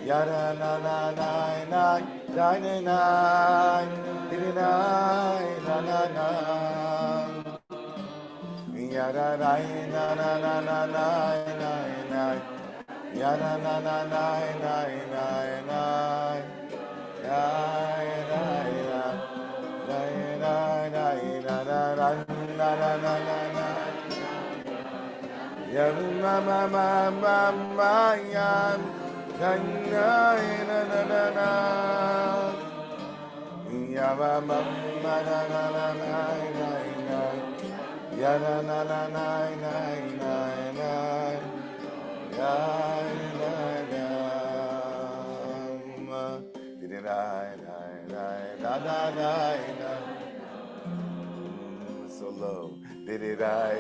Yada na na na na, na na na, na na na na. Yada na na na na na na na, yada na na na na na na. Yam ma ma ma ma ma yam. Na na na na na na, ya ma ma ma na na na na na, ya na na na na na na na, ya na na, di di da da da da da, so low, di di da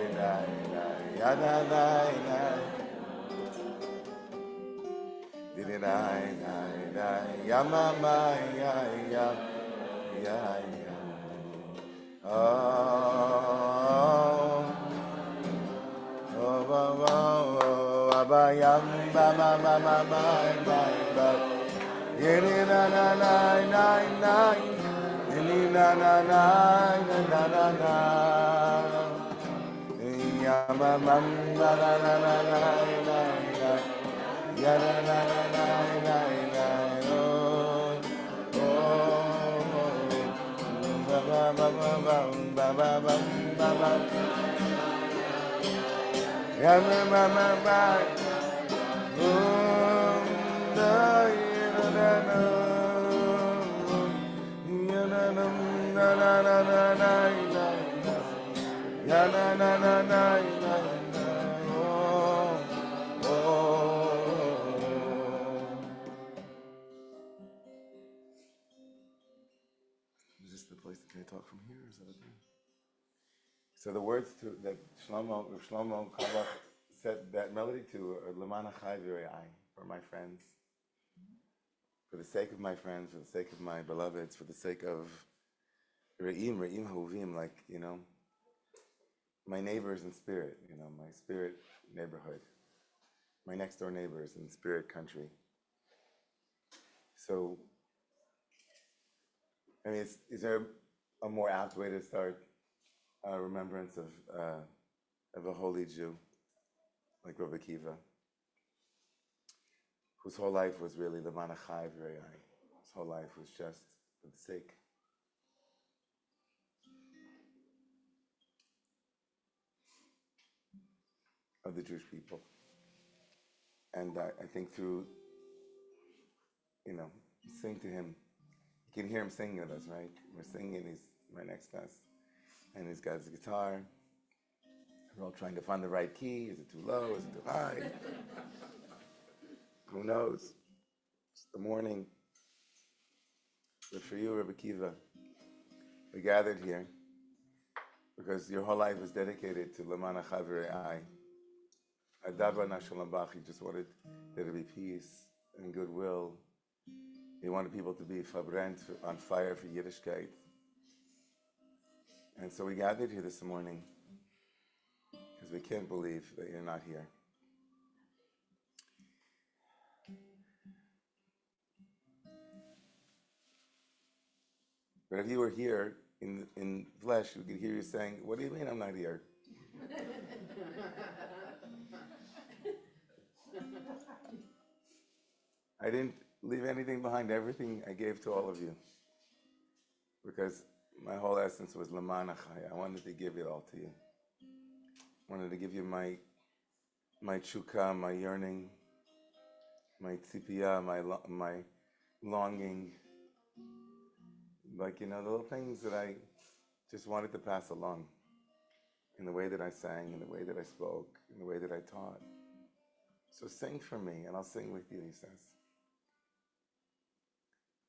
ya da da da. Ya mama ya ya ya ya. Oh oh oh oh ba ya ba ma ma ma ma ba ba. Yeni na na na na na. Yeni na na na na na na. Ya mama na na na na na na. Ya na na na na na na oh oh ba ba ba ba ba ba ba ba ya na na na na oh na ya na na na ya na na na na na na ya na na na na na oh oh. Is this the place that they talk from here? Or is that okay? So the words to that Shlomo Kabach said that melody to are Lemana Chai V'Rei, for my friends, for the sake of my friends, for the sake of my beloveds, for the sake of Re'im Hovim, like, you know, my neighbors in spirit, you know, my spirit neighborhood, my next door neighbors in spirit country. So, I mean, is there a more apt way to start a remembrance of a holy Jew like Rabbi Akiva, whose whole life was really the manachai v'rei. His whole life was just for the sake of the Jewish people. And I think through, you know, sing to him. You can hear him singing with us, right? We're singing, he's right next to us. And he's got his guitar. We're all trying to find the right key. Is it too low? Is it too high? Who knows? It's the morning. But for you, Rabbi Akiva, we gathered here because your whole life was dedicated to Lamana Chavirei. Adava Nashalam Bach, you just wanted there to be peace and goodwill. You wanted people to be fabrent, on fire for Yiddishkeit. And so we gathered here this morning because we can't believe that you're not here. But if you were here in flesh, we could hear you saying, "What do you mean I'm not here?" I didn't leave anything behind. Everything I gave to all of you. Because my whole essence was Laman Achai. I wanted to give it all to you. I wanted to give you my tshuka, my yearning, my tzipiyah, my longing. Like, you know, the little things that I just wanted to pass along in the way that I sang, in the way that I spoke, in the way that I taught. So sing for me, and I'll sing with you, he says.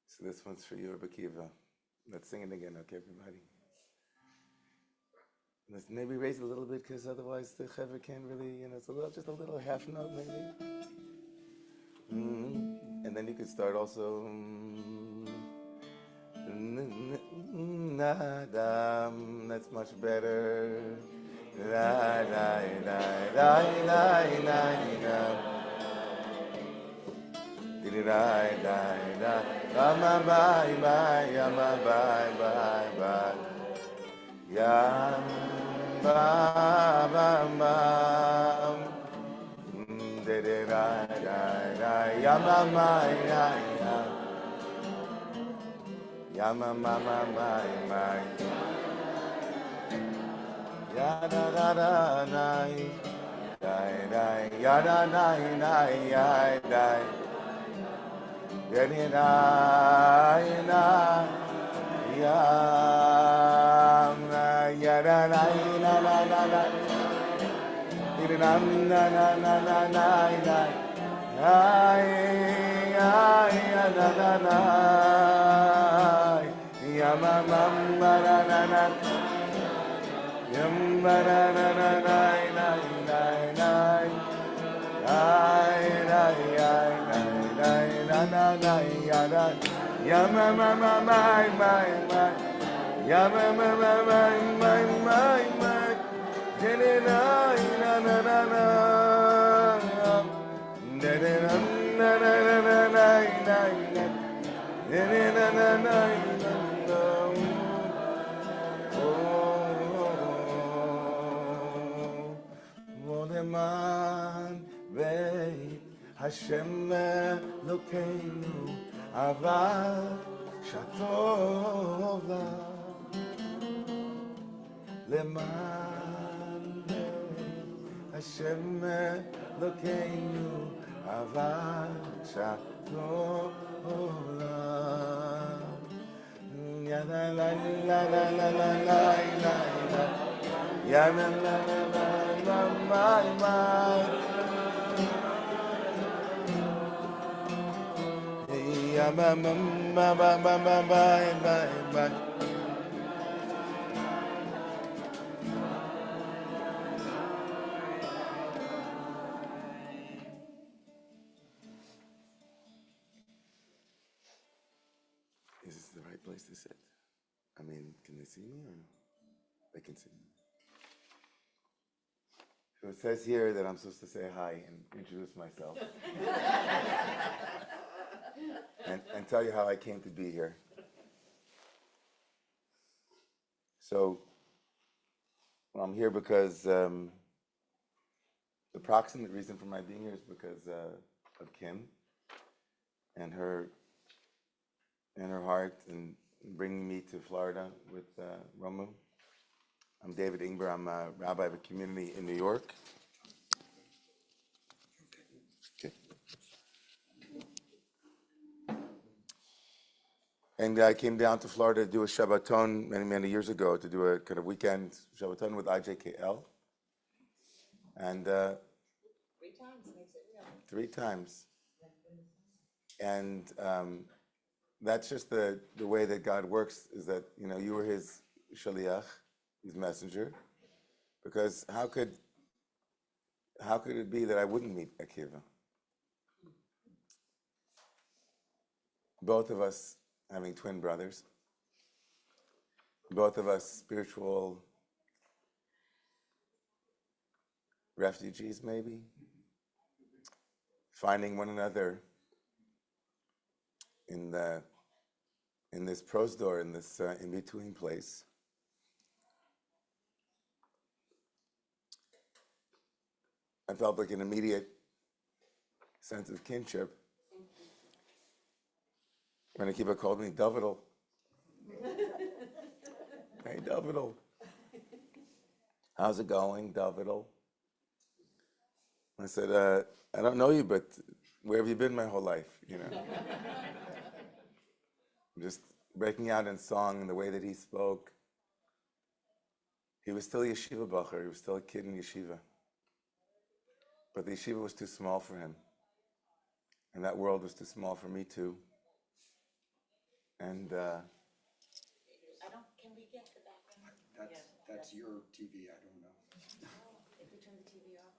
So this one's for you, Rabbi Akiva. Let's sing it again, okay, everybody? Let's maybe raise it a little bit because otherwise the chevra can't really, it's a little, just a little half note maybe. And then you could start also. That's much better. Yama mama my my yada da da nai dai dai yada nai nai yai dai yadi nai nai yam yada nai na na na na yadi na na na na na nai nai ay ay na na na yama mama na na na yama na na na nai nai nai nai ay ay ay nai na na nai yada yama mama my my my yama mama my my my my dene nai na na na na dene na na na na nai nai dene na na nai Mann Hashem Elokeinu Avad Shatov Leman Hashem Elokeinu Avad Shatov Ya la la la la la la la la ya la la la la my my ya ma ma ma ma ma ma ma Is this the right place to sit? I mean, can they see me or no? They can see me. So it says here that I'm supposed to say hi and introduce myself. and tell you how I came to be here. So, well, I'm here because the proximate reason for my being here is because of Kim and her heart and bringing me to Florida with Romu. I'm David Ingber. I'm a rabbi of a community in New York. Okay. And I came down to Florida to do a Shabbaton many, many years ago, to do a kind of weekend Shabbaton with IJKL. And 3 times makes it real. 3 times. And that's just the way that God works, is that, you were his shaliach, his messenger. Because how could it be that I wouldn't meet Akiva? Both of us having twin brothers, both of us spiritual refugees, maybe, finding one another in this prosdor, in this in-between place. I felt like an immediate sense of kinship when Akiva called me Davidel. Hey, Davidel. How's it going, Davidel? I said, I don't know you, but where have you been my whole life, Just breaking out in song and the way that he spoke. He was still a yeshiva bacher. He was still a kid in yeshiva. But the yeshiva was too small for him. And that world was too small for me too. And Can we get the background? That's, That's your TV, I don't know. If you turn the TV off.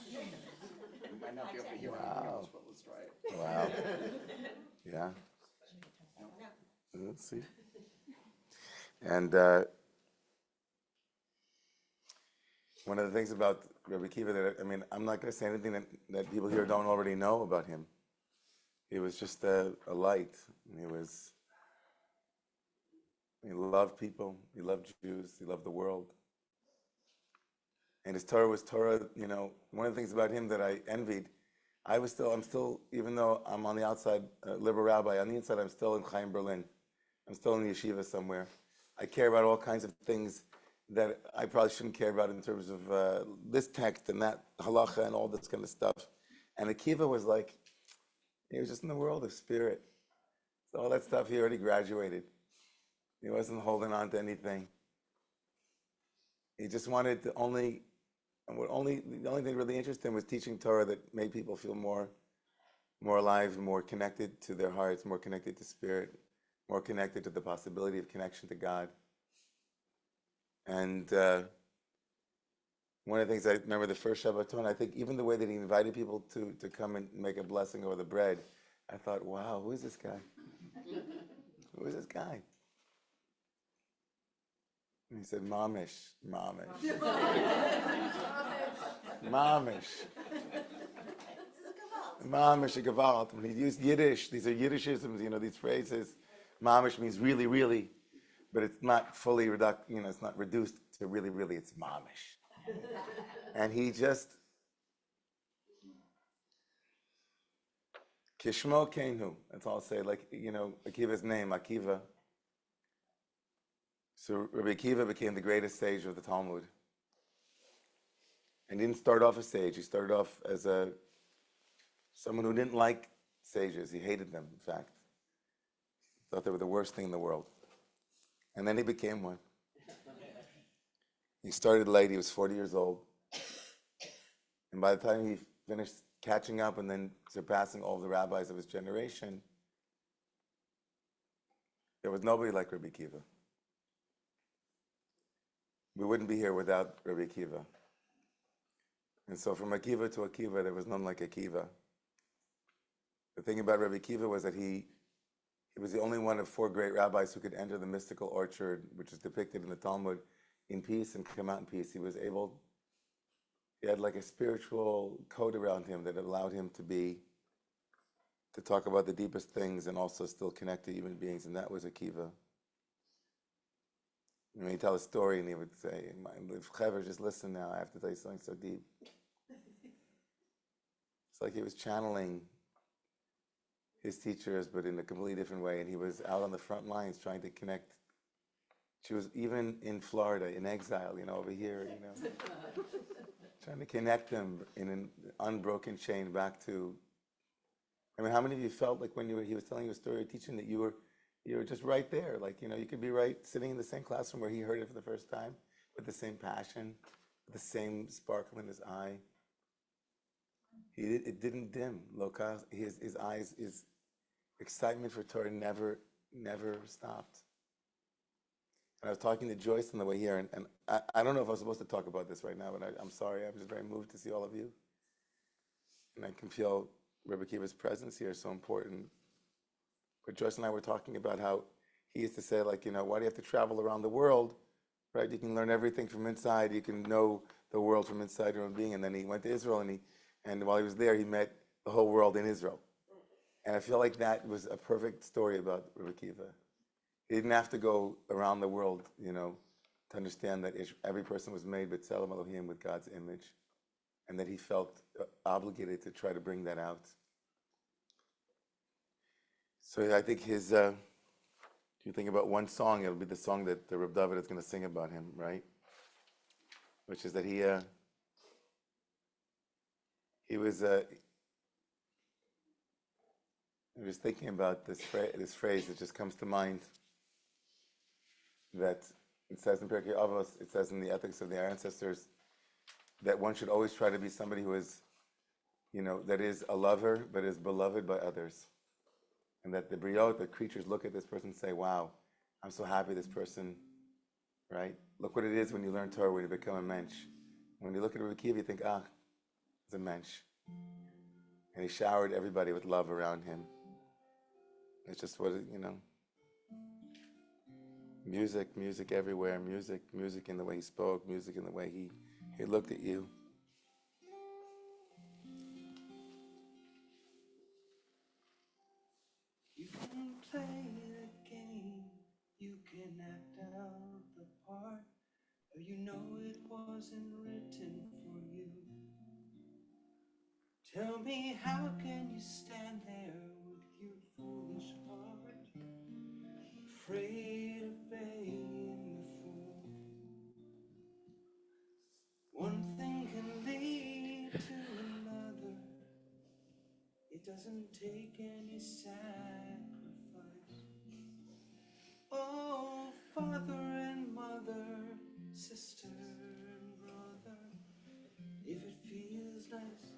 You might not be able to hear anything Wow. else, but let's try it. Wow. Yeah. No. Let's see. And one of the things about Rabbi Akiva that, I mean, I'm not going to say anything that people here don't already know about him. He was just a light. He loved people. He loved Jews. He loved the world. And his Torah was Torah, one of the things about him that I envied, I'm still, even though I'm on the outside, liberal rabbi, on the inside, I'm still in Chaim, Berlin. I'm still in the yeshiva somewhere. I care about all kinds of things that I probably shouldn't care about in terms of this text and that halacha and all this kind of stuff. And Akiva was like, he was just in the world of spirit. So all that stuff, he already graduated. He wasn't holding on to anything. He just wanted to the only thing that really interested him was teaching Torah that made people feel more alive, more connected to their hearts, more connected to spirit, more connected to the possibility of connection to God. And one of the things I remember the first Shabbaton, I think even the way that he invited people to come and make a blessing over the bread, I thought, wow, who is this guy? Who is this guy? And he said, Mamish. Mamish, a Gewalt. When he used Yiddish, these are Yiddishisms, these phrases. Mamish means really, really, but it's not fully it's not reduced to really, really, it's Mamish. And he just, Kishmo Kenu, that's all I'll say, Akiva's name, Akiva. So Rabbi Akiva became the greatest sage of the Talmud. And he didn't start off a sage. He started off as someone who didn't like sages. He hated them, in fact. He thought they were the worst thing in the world. And then he became one. He started late. He was 40 years old. And by the time he finished catching up and then surpassing all the rabbis of his generation, there was nobody like Rabbi Akiva. We wouldn't be here without Rabbi Akiva. And so from Akiva to Akiva, there was none like Akiva. The thing about Rabbi Akiva was that he was the only one of 4 great rabbis who could enter the mystical orchard, which is depicted in the Talmud, in peace and come out in peace. He had like a spiritual code around him that allowed him to talk about the deepest things and also still connect to human beings, and that was Akiva. When he'd tell a story and he would say, Chaver, just listen now, I have to tell you something so deep. It's like he was channeling his teachers, but in a completely different way. And he was out on the front lines trying to connect. She was even in Florida, in exile, over here, trying to connect them in an unbroken chain back to. I mean, how many of you felt like when he was telling you a story or teaching that you were just right there? Like, you could be right sitting in the same classroom where he heard it for the first time, with the same passion, with the same sparkle in his eye. It didn't dim. His eyes, his excitement for Torah never stopped. And I was talking to Joyce on the way here, and I don't know if I was supposed to talk about this right now, but I'm sorry. I'm just very moved to see all of you. And I can feel Rebbe Akiva's presence here is so important. But Joyce and I were talking about how he used to say, why do you have to travel around the world, right? You can learn everything from inside. You can know the world from inside your own being. And then he went to Israel, and while he was there, he met the whole world in Israel. And I feel like that was a perfect story about Rabbi Akiva. He didn't have to go around the world, to understand that every person was made b'tselem Elohim, with God's image, and that he felt obligated to try to bring that out. So I think if you think about one song, it'll be the song that the Rebbe David is going to sing about him, right? Which is that he was thinking about this phrase that just comes to mind, that it says in Pirkei Avos, it says in the ethics of our ancestors, that one should always try to be somebody who is, that is a lover, but is beloved by others. And that the briot, the creatures, look at this person and say, wow, I'm so happy this person, right? Look what it is when you learn Torah, when you become a mensch. When you look at Rabbi Akiva, you think, he's a mensch. And he showered everybody with love around him. It's just what, music everywhere, music in the way he spoke, music in the way he looked at you. You can play the game, you can act out the part, but you know it wasn't written for you. Tell me, how can you stand there with your foolish heart, afraid of being the fool? One thing can lead to another. It doesn't take any sacrifice. Oh, father and mother, sister and brother, if it feels nice,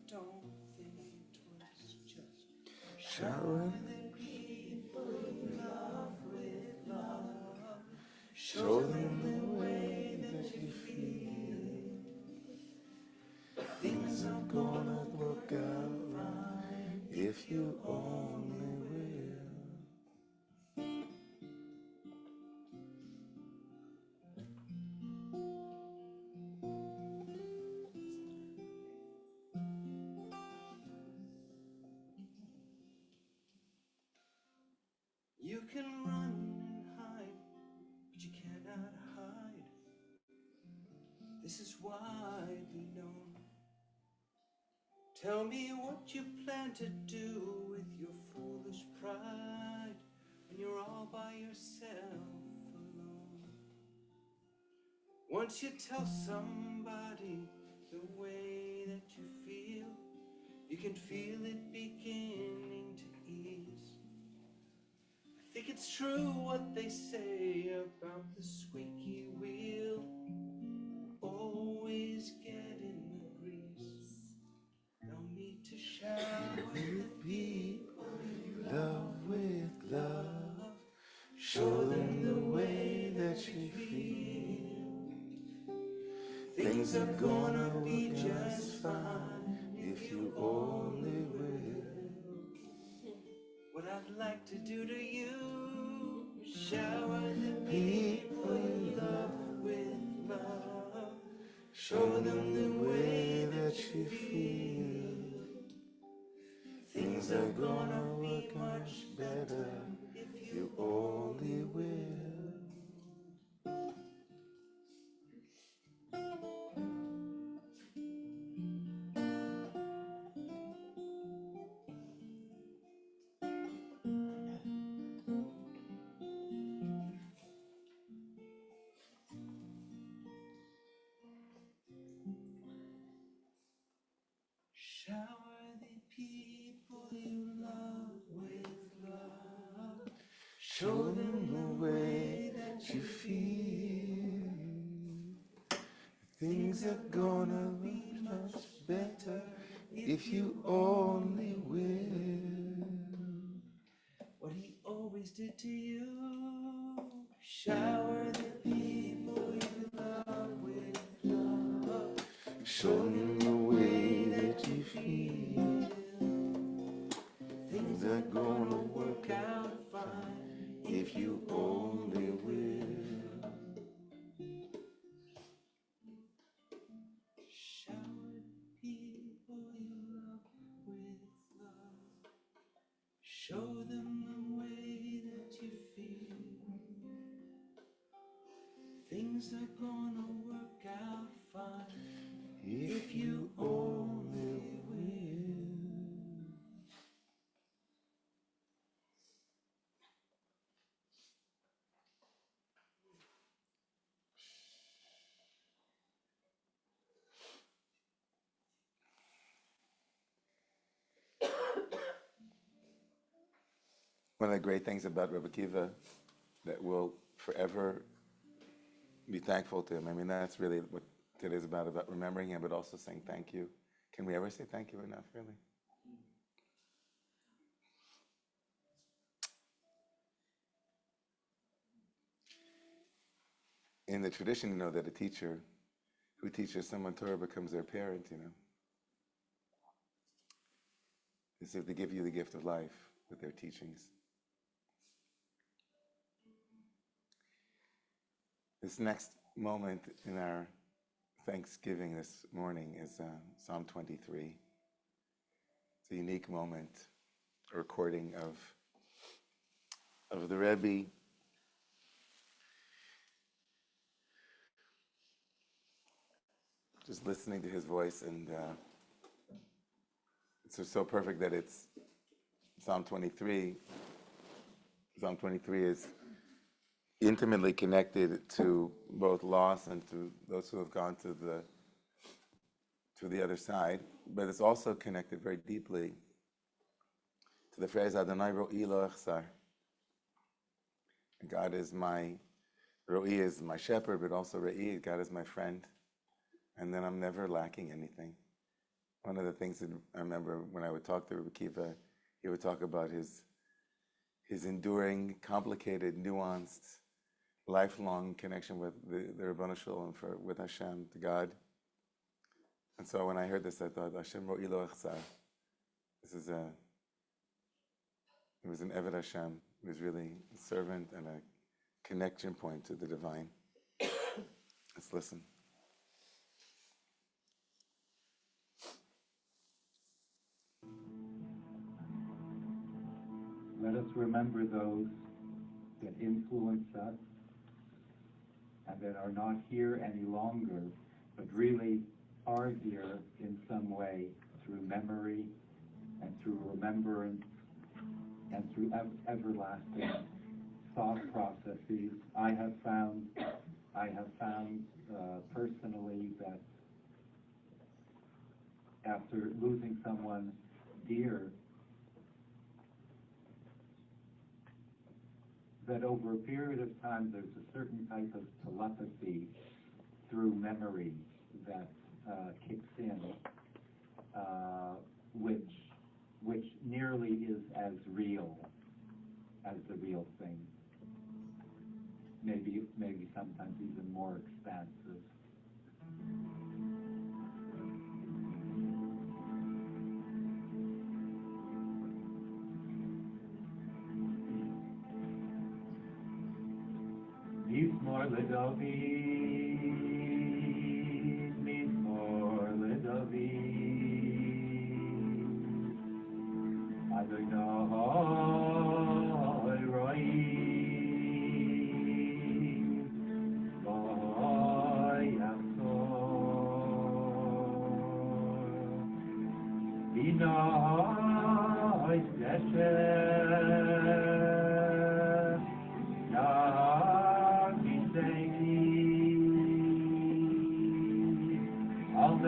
don't think twice. Just shower the people you love with love. Show them the way that you feel. Things are gonna work out fine if you only will. You can run and hide, but you cannot hide. This is widely known. Tell me what you plan to do with your foolish pride when you're all by yourself alone. Once you tell somebody the way that you feel, you can feel it beginning to ease. I think it's true what they say about the squeaky wheel, always getting the grease. No need to shower the people you love with love. Show them the way that you feel. Things are gonna be just fine if you only will. What I'd like to do to you, shower the people you love with love. Show them the way that you feel. Things are gonna be much better if you only will. Shower the people you love with love. Show them the way that you feel. Things are gonna be much better if you only will. What he always did to you. Shower the people you love with love. Show them the way that you feel. Things are gonna work out fine if you only will. Shower the people you love with love. Show them the way that you feel. Things are gonna work out fine if you only will. One of the great things about Rabbi Akiva that we'll forever be thankful to him. I mean, that's really what today's about remembering him, but also saying thank you. Can we ever say thank you enough, really? in the tradition, that a teacher who teaches someone Torah becomes their parent, As if they give you the gift of life with their teachings. This next moment in our Thanksgiving this morning is Psalm 23. It's a unique moment, a recording of the Rebbe. Just listening to his voice, and it's so perfect that it's Psalm 23. Psalm 23 is intimately connected to both loss and to those who have gone to the other side, but it's also connected very deeply to the phrase Adonai ro'i lo echsar. God is my ro'i, is my shepherd, but also re'i, God is my friend, and then I'm never lacking anything. One of the things that I remember when I would talk to Rabbi Akiva, he would talk about his enduring, complicated, nuanced, lifelong connection with the Ribono Shel Olam, with Hashem, to God. And so when I heard this, I thought, Hashem ro'i lo echsar. It was an Eved Hashem. It was really a servant and a connection point to the divine. Let's listen. Let us remember those that influence us and that are not here any longer, but really are here in some way through memory and through remembrance and through everlasting thought processes. I have found personally that after losing someone dear, that over a period of time there's a certain type of telepathy through memory that kicks in, which nearly is as real as the real thing. Maybe sometimes even more expansive. Mizmor LeDavid, Mizmor LeDavid, Adonai Roi, V'hoi Achsor, V'noi Sesher, all the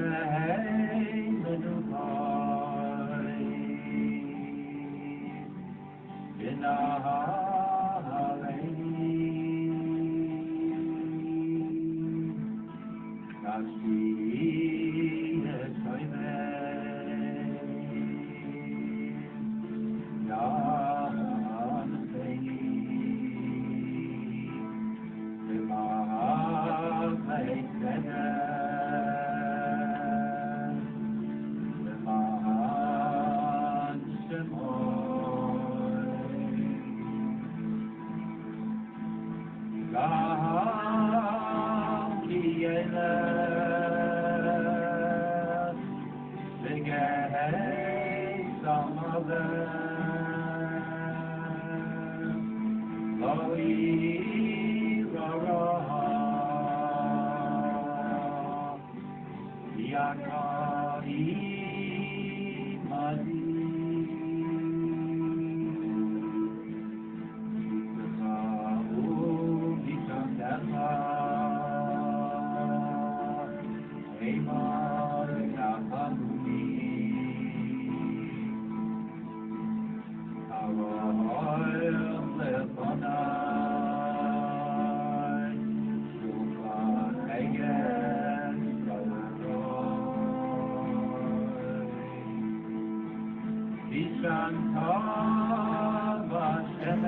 Shantav Hashem,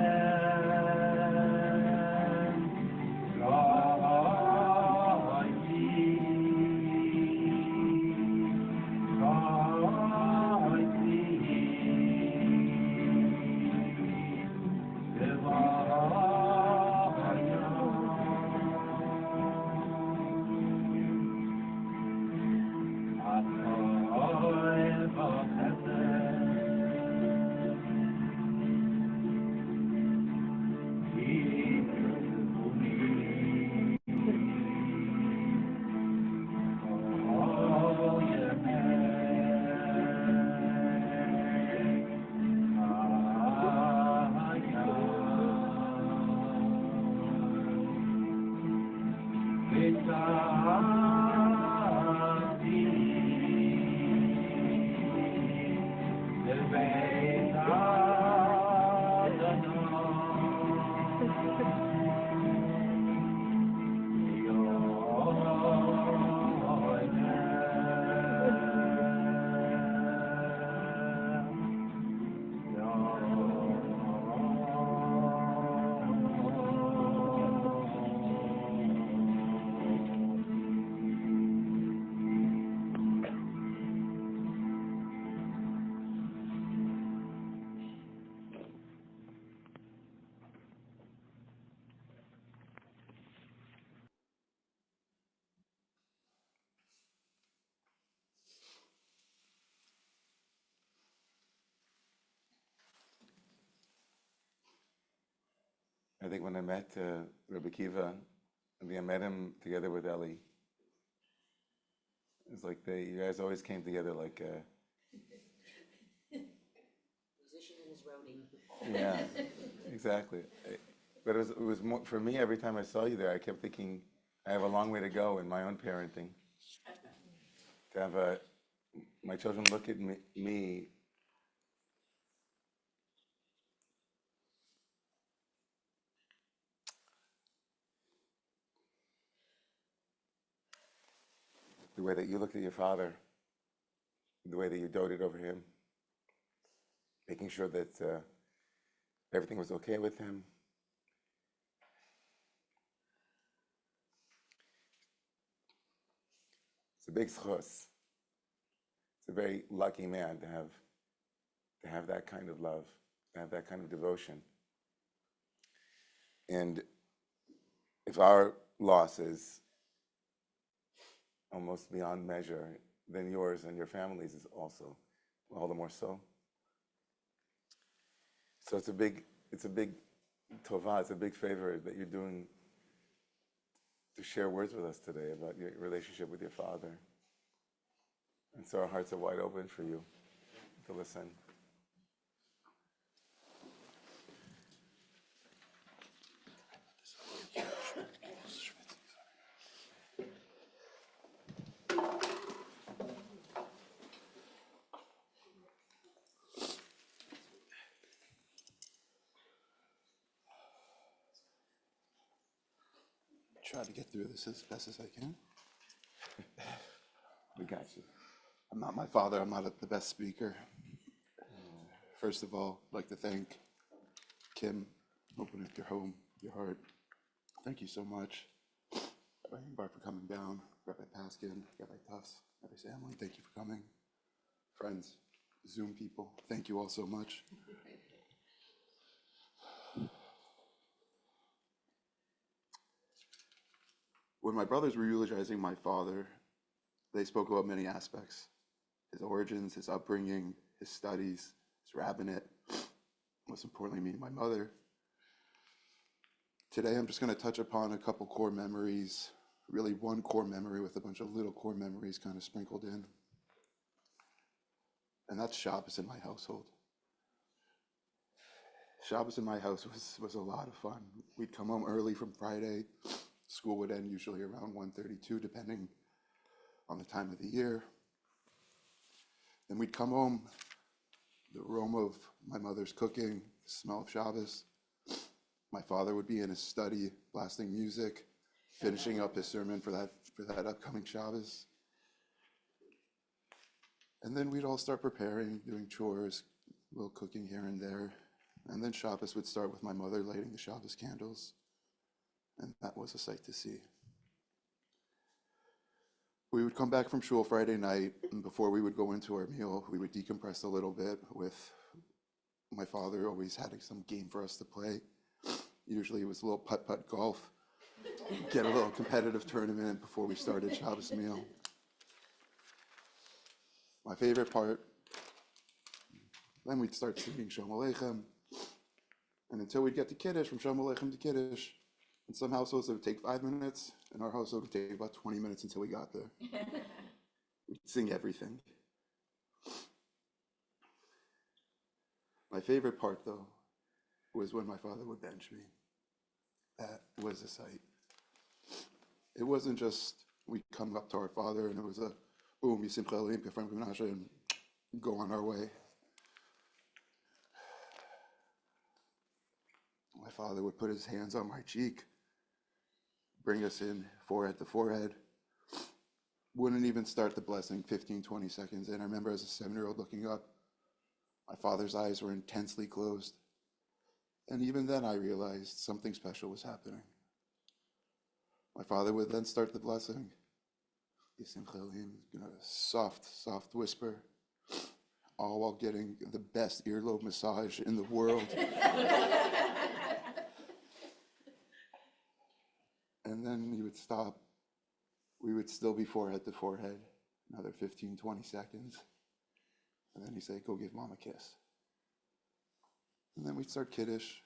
think when I met Rabbi Akiva, I think I met him together with Ellie. It's like you guys always came together like Musician and his roadie. yeah, exactly. But it was more, for me, every time I saw you there, I kept thinking I have a long way to go in my own parenting. To have my children look at me the way that you looked at your father, the way that you doted over him, making sure that everything was okay with him. It's a big schos. It's a very lucky man to have that kind of love, to have that kind of devotion. And if our loss is almost beyond measure, then yours and your family's is also all the more so. So it's a big tova, it's a big favor that you're doing to share words with us today about your relationship with your father. And so our hearts are wide open for you to listen. Try to get through this as best as I can. We got you. I'm not my father. I'm not the best speaker. First of all, I'd like to thank Kim. Open up your home, your heart. Thank you so much. Rabbi Ingber for coming down. Rabbi Paskin, Rabbi Tufts, Rabbi Samlin, thank you for coming. Friends, Zoom people, thank you all so much. When my brothers were eulogizing my father, they spoke about many aspects: his origins, his upbringing, his studies, his rabbinate, most importantly, me and my mother. Today, I'm just going to touch upon a couple core memories, really one core memory with a bunch of little core memories kind of sprinkled in. And that's Shabbos in my household. Shabbos in my house was a lot of fun. We'd come home early from Friday. School would end usually around 1:32, depending on the time of the year. Then we'd come home, the aroma of my mother's cooking, the smell of Shabbos. My father would be in his study, blasting music, finishing up his sermon for that upcoming Shabbos. And then we'd all start preparing, doing chores, a little cooking here and there. And then Shabbos would start with my mother lighting the Shabbos candles. And that was a sight to see. We would come back from shul Friday night, and before we would go into our meal, we would decompress a little bit with my father always had some game for us to play. Usually it was a little putt-putt golf. Get a little competitive tournament before we started Shabbos meal. My favorite part, then we'd start singing Shalom Aleichem. And until we'd get to Kiddush, from Shalom Aleichem to Kiddush, in some households it would take 5 minutes, in our household it would take about 20 minutes until we got there. We'd sing everything. My favorite part, though, was when my father would bench me. That was a sight. It wasn't just we come up to our father and it was a boom, Yisimcha Elohim, Kefram Gimnashe, and go on our way. My father would put his hands on my cheek, bring us in forehead to forehead. Wouldn't even start the blessing 15, 20 seconds in. I remember as a 7-year-old looking up, my father's eyes were intensely closed. And even then I realized something special was happening. My father would then start the blessing. Soft, soft whisper, all while getting the best earlobe massage in the world. And then he would stop. We would still be forehead to forehead, another 15, 20 seconds. And then he'd say, go give mom a kiss. And then we'd start Kiddush.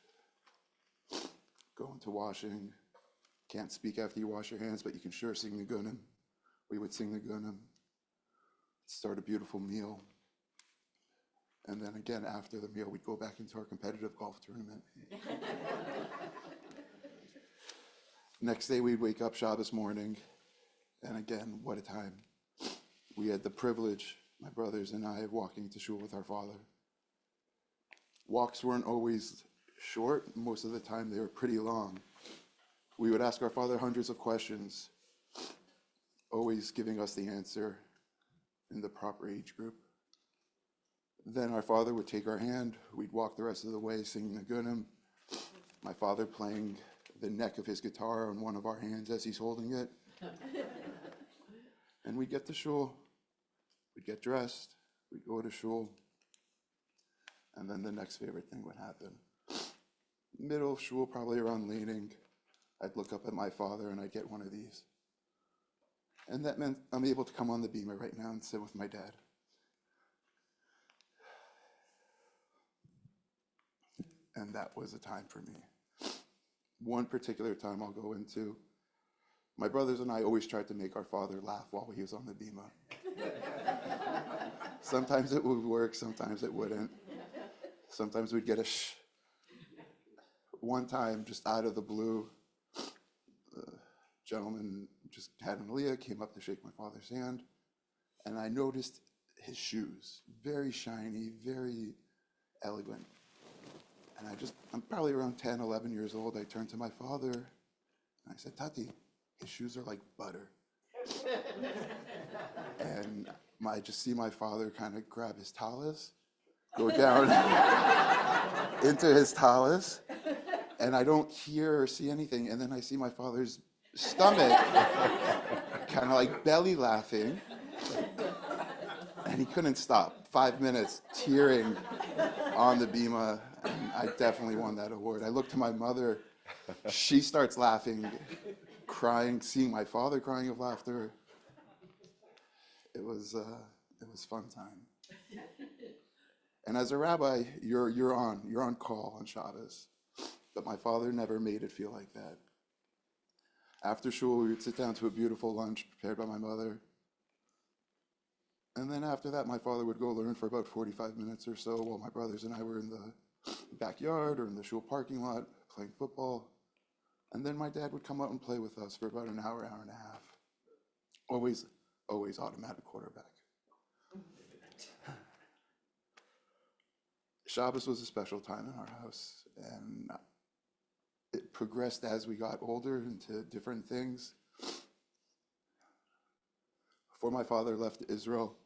go into washing. Can't speak after you wash your hands, but you can sure sing nigunim. We would sing nigunim, start a beautiful meal. And then again, after the meal, we'd go back into our competitive golf tournament. Next day, we'd wake up Shabbos morning, and again, what a time. We had the privilege, my brothers and I, of walking to shul with our father. Walks weren't always short. Most of the time, they were pretty long. We would ask our father hundreds of questions, always giving us the answer in the proper age group. Then our father would take our hand. We'd walk the rest of the way singing nigunim. My father playing the neck of his guitar on one of our hands as he's holding it. And we'd get to shul. We'd get dressed. We'd go to shul. And then the next favorite thing would happen. Middle of shul, probably around leaning, I'd look up at my father and I'd get one of these. And that meant I'm able to come on the bima right now and sit with my dad. And that was a time for me. One particular time I'll go into, my brothers and I always tried to make our father laugh while he was on the bima. Sometimes it would work, sometimes it wouldn't. Sometimes we'd get a shh. One time, just out of the blue, a gentleman just had an aliyah, came up to shake my father's hand, and I noticed his shoes, very shiny, very elegant. And I'm probably around 10, 11 years old. I turned to my father and I said, Tati, his shoes are like butter. And I just see my father kind of grab his talis, go down into his talis, and I don't hear or see anything. And then I see my father's stomach kind of like belly laughing. And he couldn't stop. 5 minutes tearing on the bima. And I definitely won that award. I look to my mother. She starts laughing, crying, seeing my father crying of laughter. It was fun time. And as a rabbi, you're on call on Shabbos. But my father never made it feel like that. After shul, we would sit down to a beautiful lunch prepared by my mother. And then after that, my father would go learn for about 45 minutes or so while my brothers and I were in the backyard or in the shul parking lot playing football. And then my dad would come out and play with us for about an hour, hour and a half. Always automatic quarterback. Shabbos was a special time in our house, and it progressed as we got older into different things. Before my father left Israel,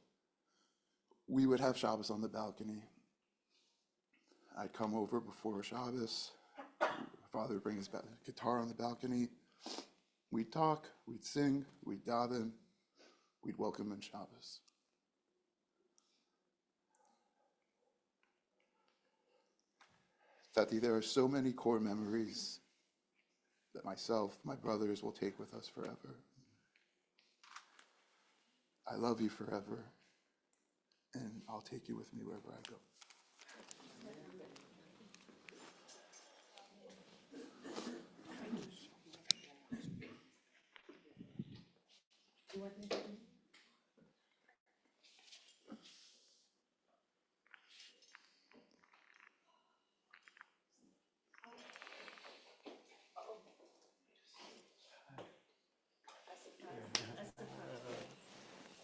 we would have Shabbos on the balcony. I'd come over before Shabbos. My father would bring his guitar on the balcony. We'd talk, we'd sing, we'd daven, we'd welcome in Shabbos. Tati, there are so many core memories that myself, my brothers will take with us forever. I love you forever, and I'll take you with me wherever I go.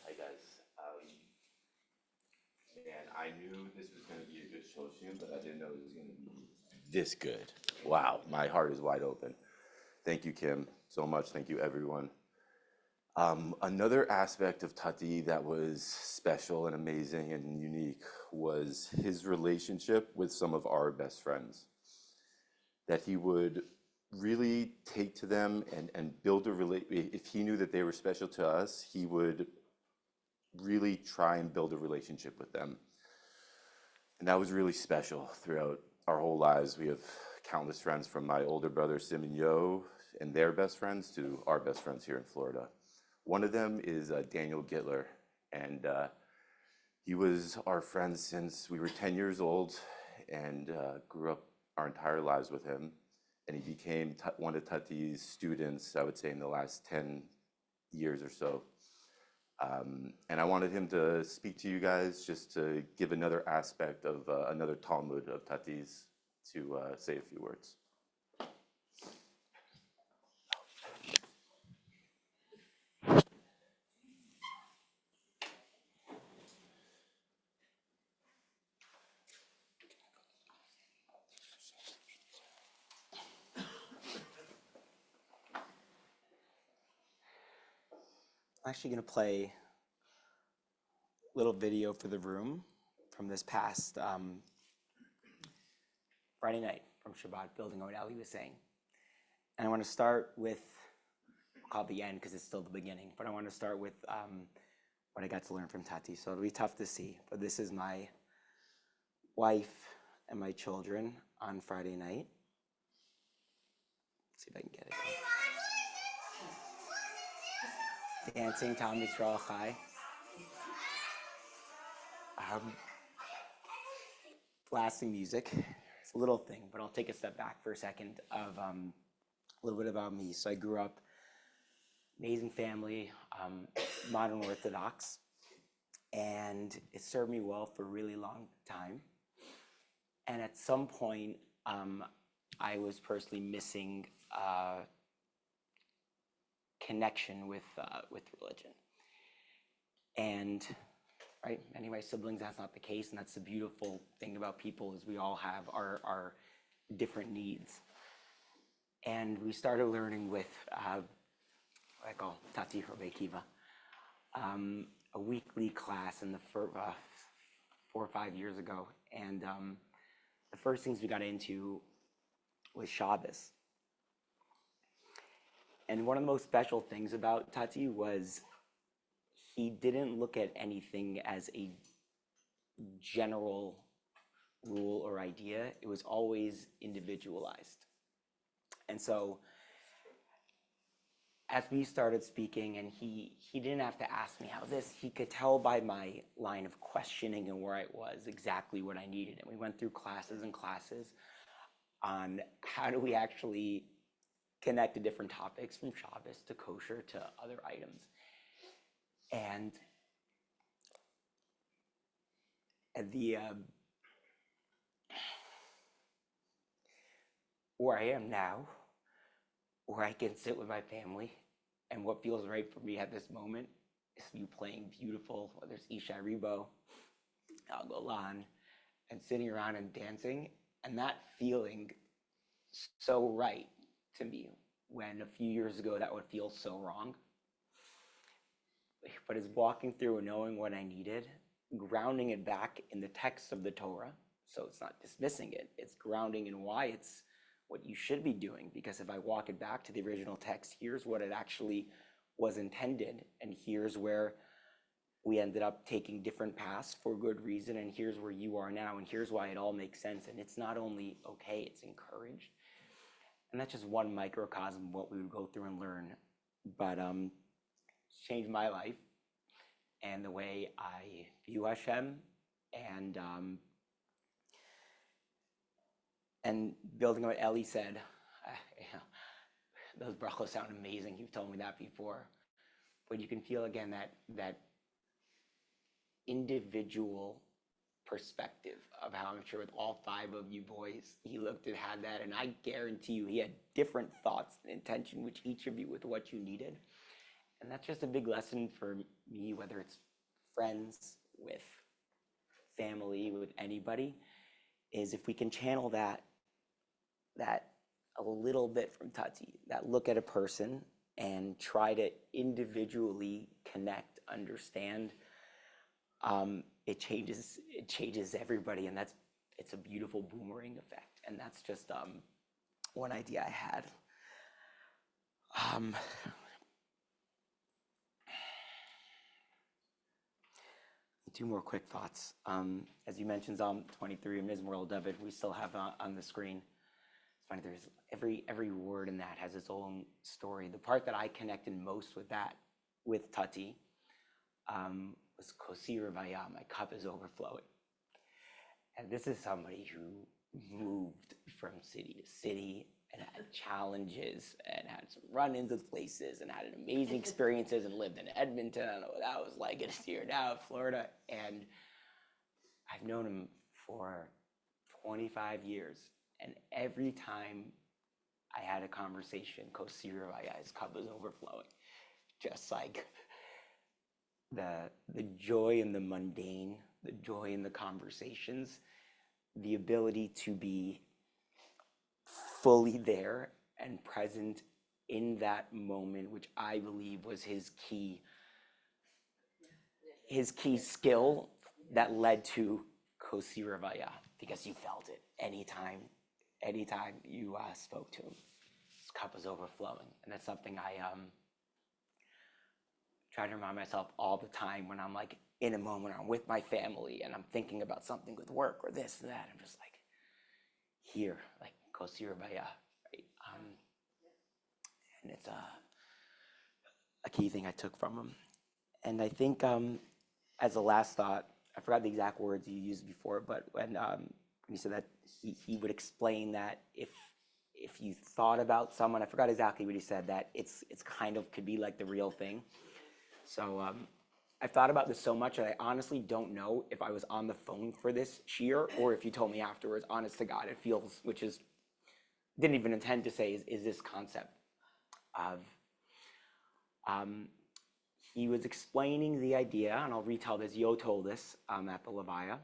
Hi guys. Man, I knew this was going to be a good Shloshim, but I didn't know it was going to be this good. Wow, my heart is wide open. Thank you, Kim, so much. Thank you, everyone. Another aspect of Tati that was special and amazing and unique was his relationship with some of our best friends. That he would really take to them and build a relationship. If he knew that they were special to us, he would really try and build a relationship with them. And that was really special throughout our whole lives. We have countless friends, from my older brother, Sim and Yo, and their best friends to our best friends here in Florida. One of them is Daniel Gittler, and he was our friend since we were 10 years old and grew up our entire lives with him. and he became one of Tati's students, I would say, in the last 10 years or so. And I wanted him to speak to you guys just to give another aspect of another Talmud of Tati's to say a few words. I'm actually going to play a little video for the room from this past Friday night from Shabbat, building on what Ellie was saying. And I want to start with, I'll call it the end because it's still the beginning, but I want to start with what I got to learn from Tati. So it'll be tough to see, but this is my wife and my children on Friday night. Let's see if I can get it. Dancing, Tom Yisrael Chai. Blasting music. It's a little thing, but I'll take a step back for a second of a little bit about me. So I grew up, amazing family, modern Orthodox, and it served me well for a really long time. And at some point, I was personally missing connection with religion. And right, many of my siblings, that's not the case, and that's the beautiful thing about people is we all have our different needs. And we started learning with what I call Tati Rabbi Akiva, a weekly class in the 4 or 5 years ago. And the first things we got into was Shabbos. And one of the most special things about Tati was he didn't look at anything as a general rule or idea. It was always individualized. And so as we started speaking, and he didn't have to ask me how this, he could tell by my line of questioning and where I was exactly what I needed. And we went through classes and classes on how do we actually connect to different topics from Shabbos to kosher to other items. And at the where I am now, where I can sit with my family, and what feels right for me at this moment is you playing beautiful, whether it's Isha Ribo, Al Golan, and sitting around and dancing, and that feeling so right to me when a few years ago that would feel so wrong. But it's walking through and knowing what I needed, grounding it back in the text of the Torah. So it's not dismissing it, it's grounding in why it's what you should be doing. Because if I walk it back to the original text, here's what it actually was intended. And here's where we ended up taking different paths for good reason. And here's where you are now. And here's why it all makes sense. And it's not only okay, it's encouraged. And that's just one microcosm of what we would go through and learn. But it's changed my life and the way I view Hashem, and building on what Ellie said, those brachos sound amazing. You've told me that before. But you can feel again that individual perspective of how I'm sure with all 5 of you boys, he looked and had that. And I guarantee you he had different thoughts and intention with each of you with what you needed. And that's just a big lesson for me, whether it's friends, with family, with anybody, is if we can channel that a little bit from Tati, that look at a person and try to individually connect, understand, it changes everybody, and it's a beautiful boomerang effect. And that's just one idea I had. 2 more quick thoughts. As you mentioned, Psalm 23 and Mizmor David, we still have on the screen. It's funny, there's every word in that has its own story. The part that I connected most with that, with Tati, was Kosi Revaya, my cup is overflowing. And this is somebody who moved from city to city, and had challenges and had some run-ins with places and had amazing experiences and lived in Edmonton. I don't know what that was like. It's here now, Florida. And I've known him for 25 years. And every time I had a conversation, his cup was overflowing. Just like the joy in the mundane, the joy in the conversations, the ability to be fully there and present in that moment, which I believe was his key skill that led to Kosi Ravaya, because you felt it anytime you spoke to him. His cup was overflowing. And that's something I try to remind myself all the time when I'm like in a moment, I'm with my family and I'm thinking about something with work or this and that. I'm just like, here, like Kosi Ravaya, right? And it's a key thing I took from him. And I think as a last thought, I forgot the exact words you used before, but when you said that he would explain that if you thought about someone, I forgot exactly what he said, that it's kind of could be like the real thing. So I've thought about this so much that I honestly don't know if I was on the phone for this shiur or if you told me afterwards. Honest to God, it feels, which is, didn't even intend to say, is this concept of, he was explaining the idea, and I'll retell this, Yo told this at the Levaya,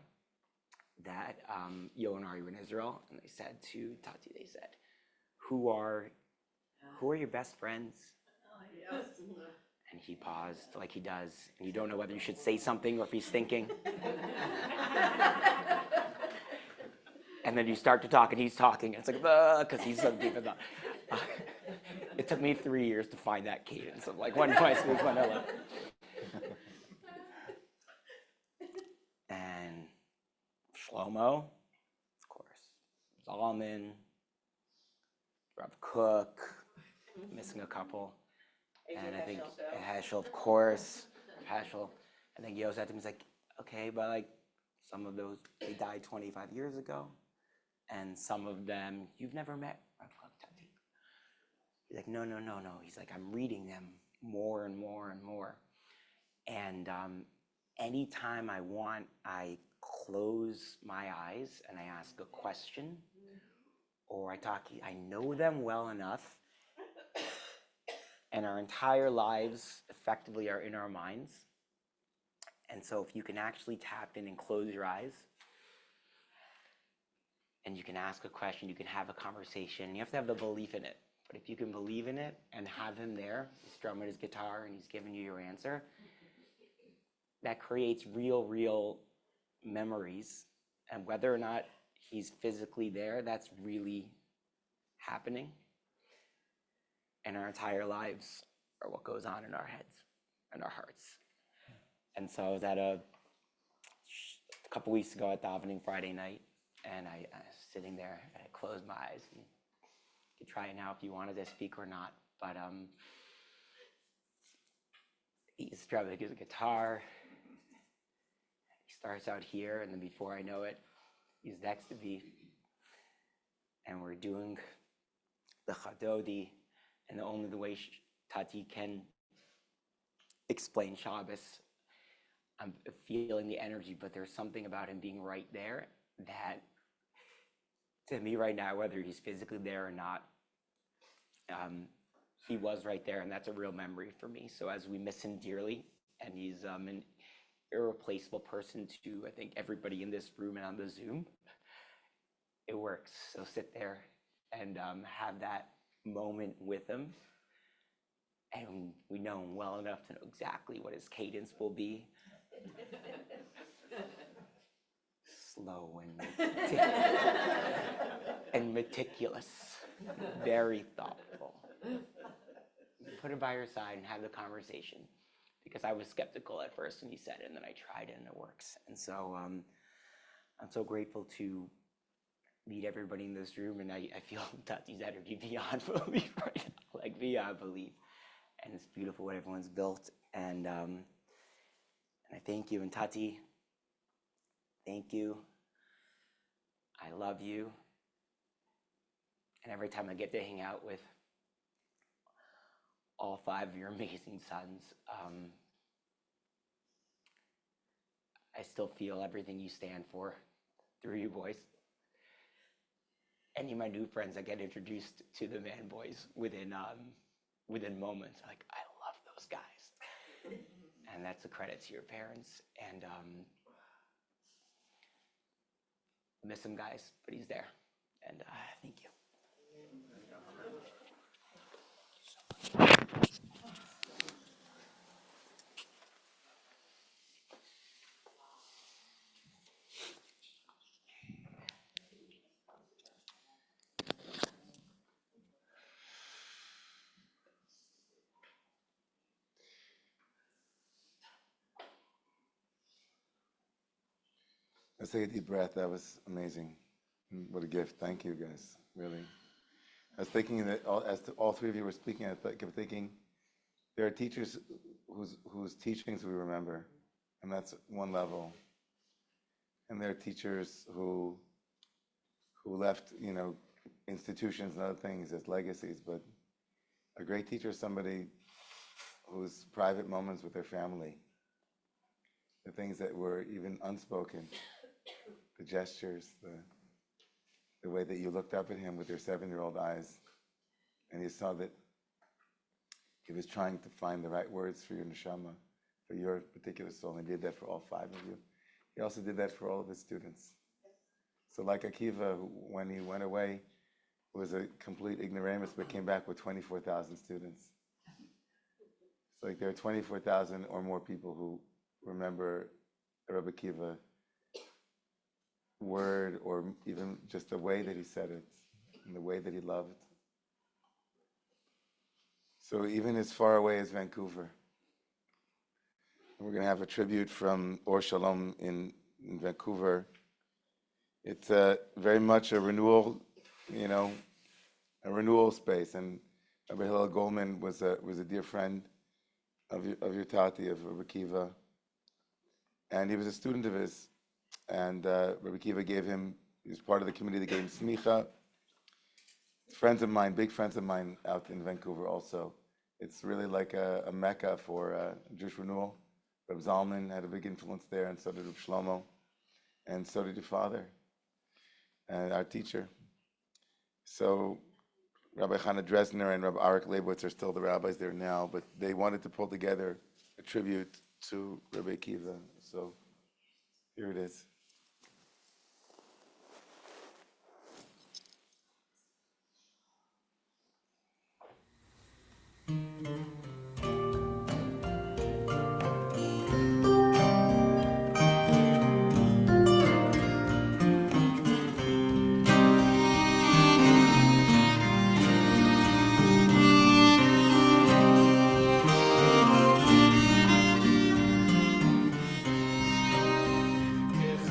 that Yo and Ari were in Israel, and they said to Tati, they said, who are your best friends? Oh, yes. And he paused like he does, and you don't know whether you should say something or if he's thinking. And then you start to talk and he's talking, and it's like, because he's so deep in thought. It took me 3 years to find that cadence of like, when do I speak, when do I? And Shlomo, of course, Zalman, Rav Cook, missing a couple. And I think Heschel, of course, Heschel. I think Yo said to him, he's like, okay, but like some of those, they died 25 years ago. And some of them you've never met. He's like, no. He's like, I'm reading them more and more and more. And anytime I close my eyes and I ask a question, or I know them well enough, and our entire lives effectively are in our minds. And so if you can actually tap in and close your eyes, and you can ask a question, you can have a conversation, you have to have the belief in it. But if you can believe in it and have him there, he's strumming his guitar and he's giving you your answer, that creates real memories. And whether or not he's physically there, that's really happening. And our entire lives are what goes on in our heads and our hearts. And so I was at a couple weeks ago at davening Friday night, and I was sitting there, and I closed my eyes. And you can try it now if you wanted to speak or not, but he's strumming his guitar. He starts out here, and then before I know it, he's next to me, and we're doing the Chadodi, and only the way Tati can explain Shabbos, I'm feeling the energy, but there's something about him being right there that, to me right now, whether he's physically there or not, he was right there, and that's a real memory for me. So as we miss him dearly, and he's an irreplaceable person to, I think, everybody in this room and on the Zoom, it works. So sit there and have that moment with him. And we know him well enough to know exactly what his cadence will be. Slow and meticulous, very thoughtful. Put it by your side and have the conversation. Because I was skeptical at first when he said it, and then I tried it and it works. And so I'm so grateful to meet everybody in this room, and I feel Tati's energy beyond belief right now, like beyond belief. And it's beautiful what everyone's built. And I thank you. And Tati, thank you. I love you. And every time I get to hang out with all 5 of your amazing sons, I still feel everything you stand for through you boys. Any of my new friends that get introduced to the Man Boys within moments, like, I love those guys. And that's a credit to your parents. And I miss him, guys, but he's there. And thank you. Let's take a deep breath. That was amazing. What a gift. Thank you, guys. Really. I was thinking that as all 3 of you were speaking, I kept thinking there are teachers whose teachings we remember, and that's one level. And there are teachers who left, institutions and other things as legacies. But a great teacher is somebody whose private moments with their family, the things that were even unspoken, the gestures, the way that you looked up at him with your 7-year-old eyes, and you saw that he was trying to find the right words for your neshama, for your particular soul, and he did that for all 5 of you. He also did that for all of his students. So like Akiva, when he went away, was a complete ignoramus, but came back with 24,000 students. It's like there are 24,000 or more people who remember Rabbi Akiva word, or even just the way that he said it, and the way that he loved. So even as far away as Vancouver, we're going to have a tribute from Or Shalom in Vancouver. It's very much a renewal, a renewal space. And Rabbi Hillel Goldman was a dear friend of your Tati, of Rabbi Akiva, and he was a student of his. And Rabbi Akiva he was part of the committee that gave him smicha. Friends of mine, big friends of mine out in Vancouver also. It's really like a mecca for Jewish renewal. Reb Zalman had a big influence there, and so did Reb Shlomo, and so did your father, and our teacher. So Rabbi Chana Dresner and Rabbi Arik Leibowitz are still the rabbis there now, but they wanted to pull together a tribute to Rabbi Akiva. So here it is. If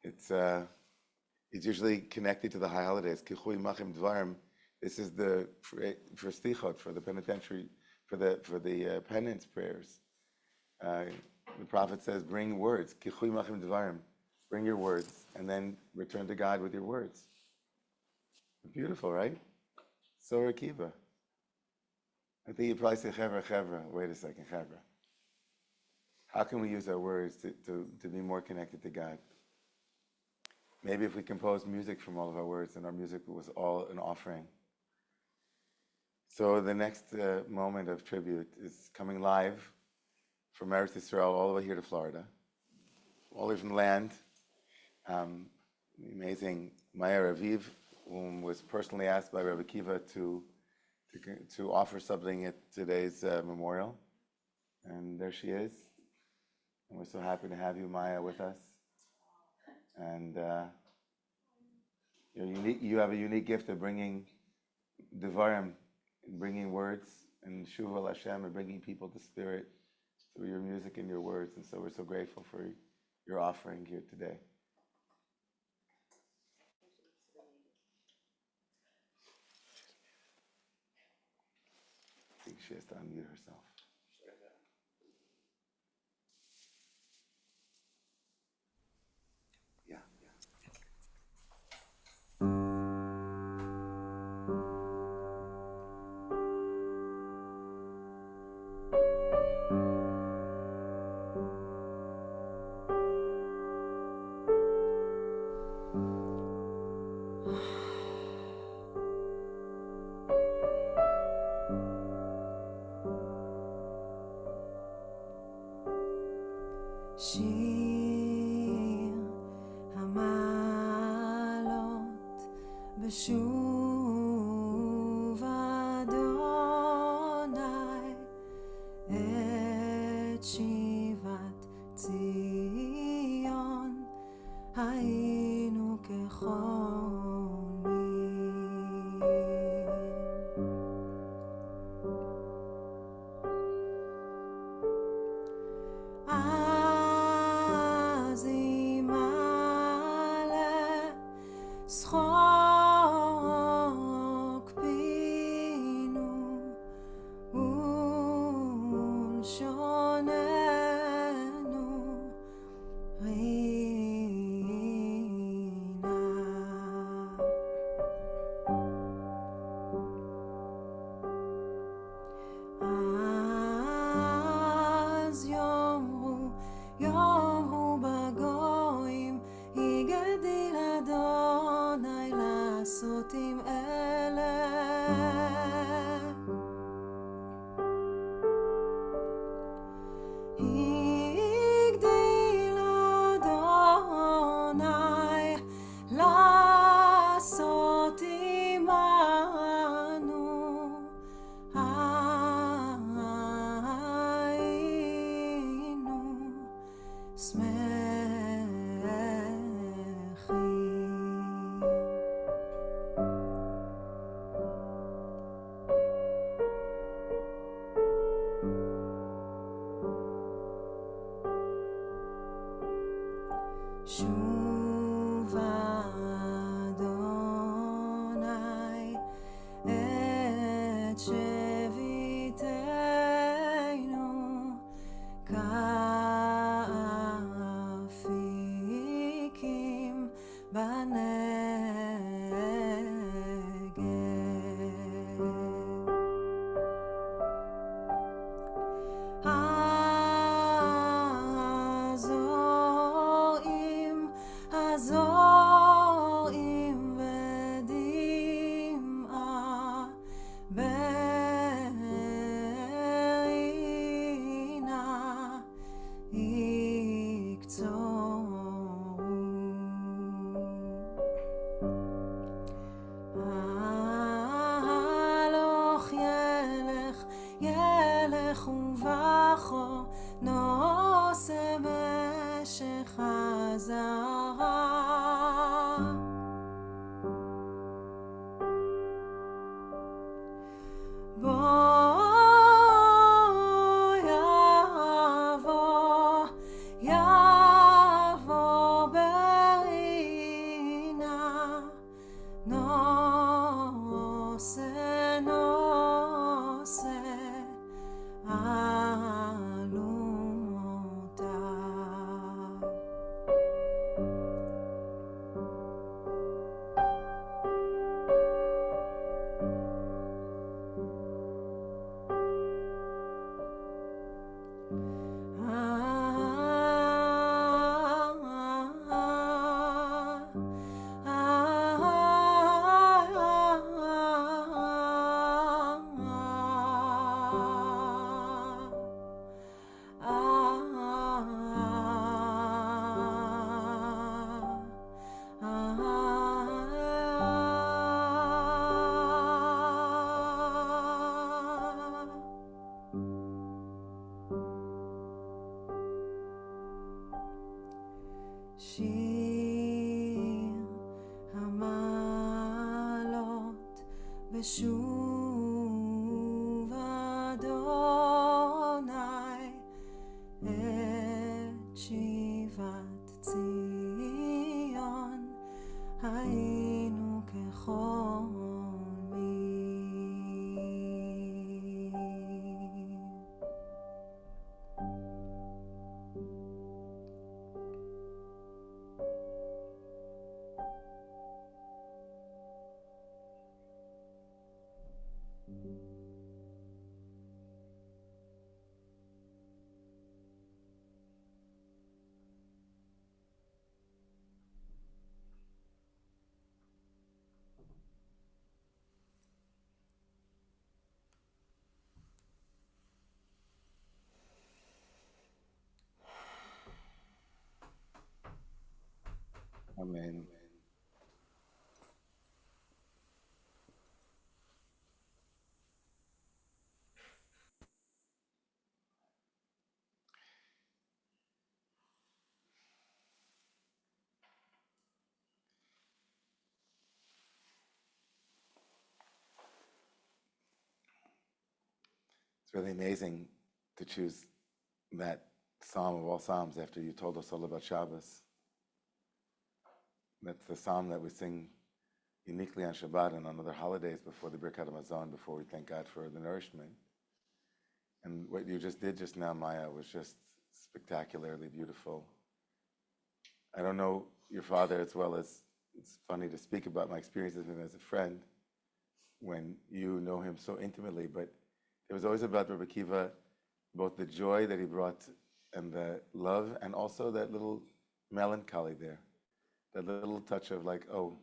It's usually connected to the high holidays. Kichui machim dvarim. This is for stichot, for the penitentiary, for the penance prayers. The prophet says, bring words. Kichui machim dvarim. Bring your words, and then return to God with your words. Beautiful, right? Zohar Akiva. I think you probably say chevra. Wait a second, chevra. How can we use our words to be more connected to God? Maybe if we compose music from all of our words, and our music was all an offering. So the next moment of tribute is coming live from Eretz Yisrael all the way here to Florida, all the way from land. The amazing Zohar Raviv, whom was personally asked by Rabbi Akiva to offer something at today's memorial. And there she is. And we're so happy to have you, Maya, with us. And you have a unique gift of bringing Devarim, bringing words, and Shuva Hashem, and bringing people to spirit through your music and your words. And so we're so grateful for your offering here today. I think she has to unmute herself. Yeah. שיר המעלות בשוב אדוני את שיבת ציון היינו כחולמים. אז ימלא שחוק פינו ולשוננו רינה. אז יאמרו בגויים הגדיל אדוני לעשות עם אלה. הגדיל אדוני לעשות עמנו. היינו שמחים. שוב אדוני את שביתנו כאפיקים בנגב. הזורעים בדמעה ברינה יקצורו. הלוך ילך ובכו נושא משך הזרע. יבוא ברינה ושוב אדוני את שיבת ציון היינו כחולמים. Amen. It's really amazing to choose that psalm of all psalms after you told us all about Shabbos. That's the psalm that we sing uniquely on Shabbat and on other holidays before the Birkat Hamazon, before we thank God for the nourishment. And what you just did just now, Maya, was just spectacularly beautiful. I don't know your father as well as it's funny to speak about my experiences with him as a friend when you know him so intimately, but it was always about Rabbi Akiva, both the joy that he brought and the love, and also that little melancholy there, that little touch of like, oh,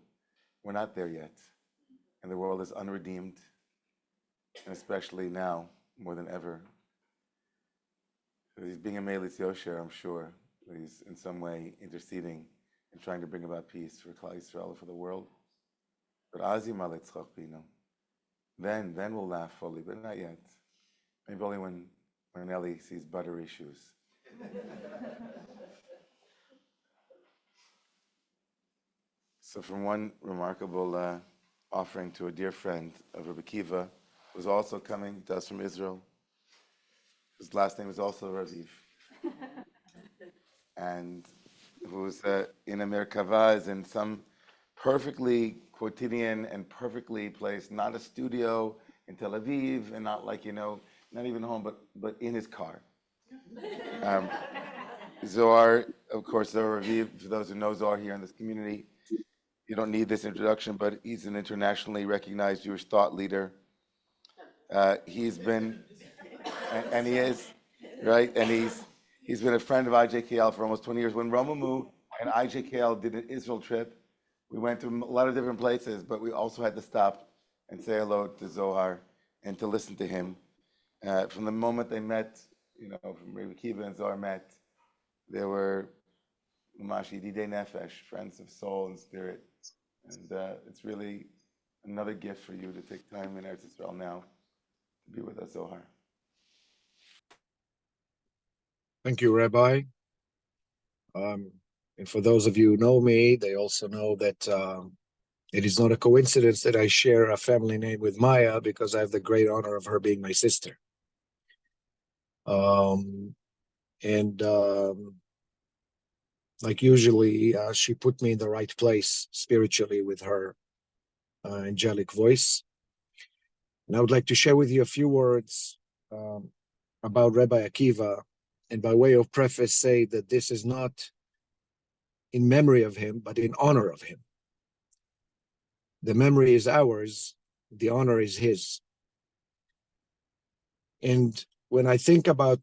we're not there yet, and the world is unredeemed, and especially now, more than ever. He's being a Melis Yosher, I'm sure. He's in some way interceding and trying to bring about peace for Klal Yisrael, for the world. But Azim Aletzchach Pino. Then we'll laugh fully, but not yet. Maybe only when Ellie sees buttery shoes. So from one remarkable offering to a dear friend of Rabbi Akiva, who's also coming to us from Israel. His last name is also Raviv. And who's in a Merkava, is in some perfectly quotidian and perfectly placed, not a studio in Tel Aviv, and not like, not even home, but in his car. Zohar, of course, Zohar Raviv, for those who know Zohar here in this community, you don't need this introduction, but he's an internationally recognized Jewish thought leader. He's been, and he is, right? And he's been a friend of IJKL for almost 20 years. When Romamu and IJKL did an Israel trip, we went to a lot of different places, but we also had to stop and say hello to Zohar and to listen to him. From the moment they met, from Rabbi Akiva and Zohar met, they were Mamashi Didei Nefesh, friends of soul and spirit. And it's really another gift for you to take time in Eretz Yisrael now to be with us, Zohar. Thank you, Rabbi. And for those of you who know me, they also know that it is not a coincidence that I share a family name with Maya, because I have the great honor of her being my sister. Like usually, she put me in the right place spiritually with her angelic voice. And I would like to share with you a few words about Rabbi Akiva, and by way of preface say that this is not in memory of him, but in honor of him. The memory is ours, the honor is his. And when I think about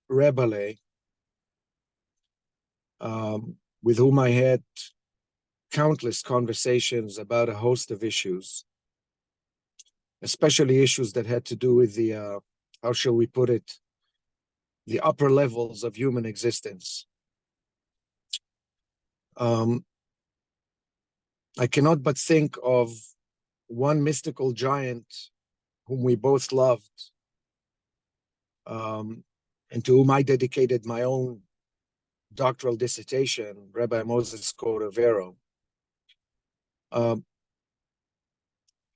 Rebbe, with whom I had countless conversations about a host of issues, especially issues that had to do with the, how shall we put it, the upper levels of human existence. I cannot but think of one mystical giant whom we both loved, and to whom I dedicated my own doctoral dissertation, Rabbi Moses Cordovero.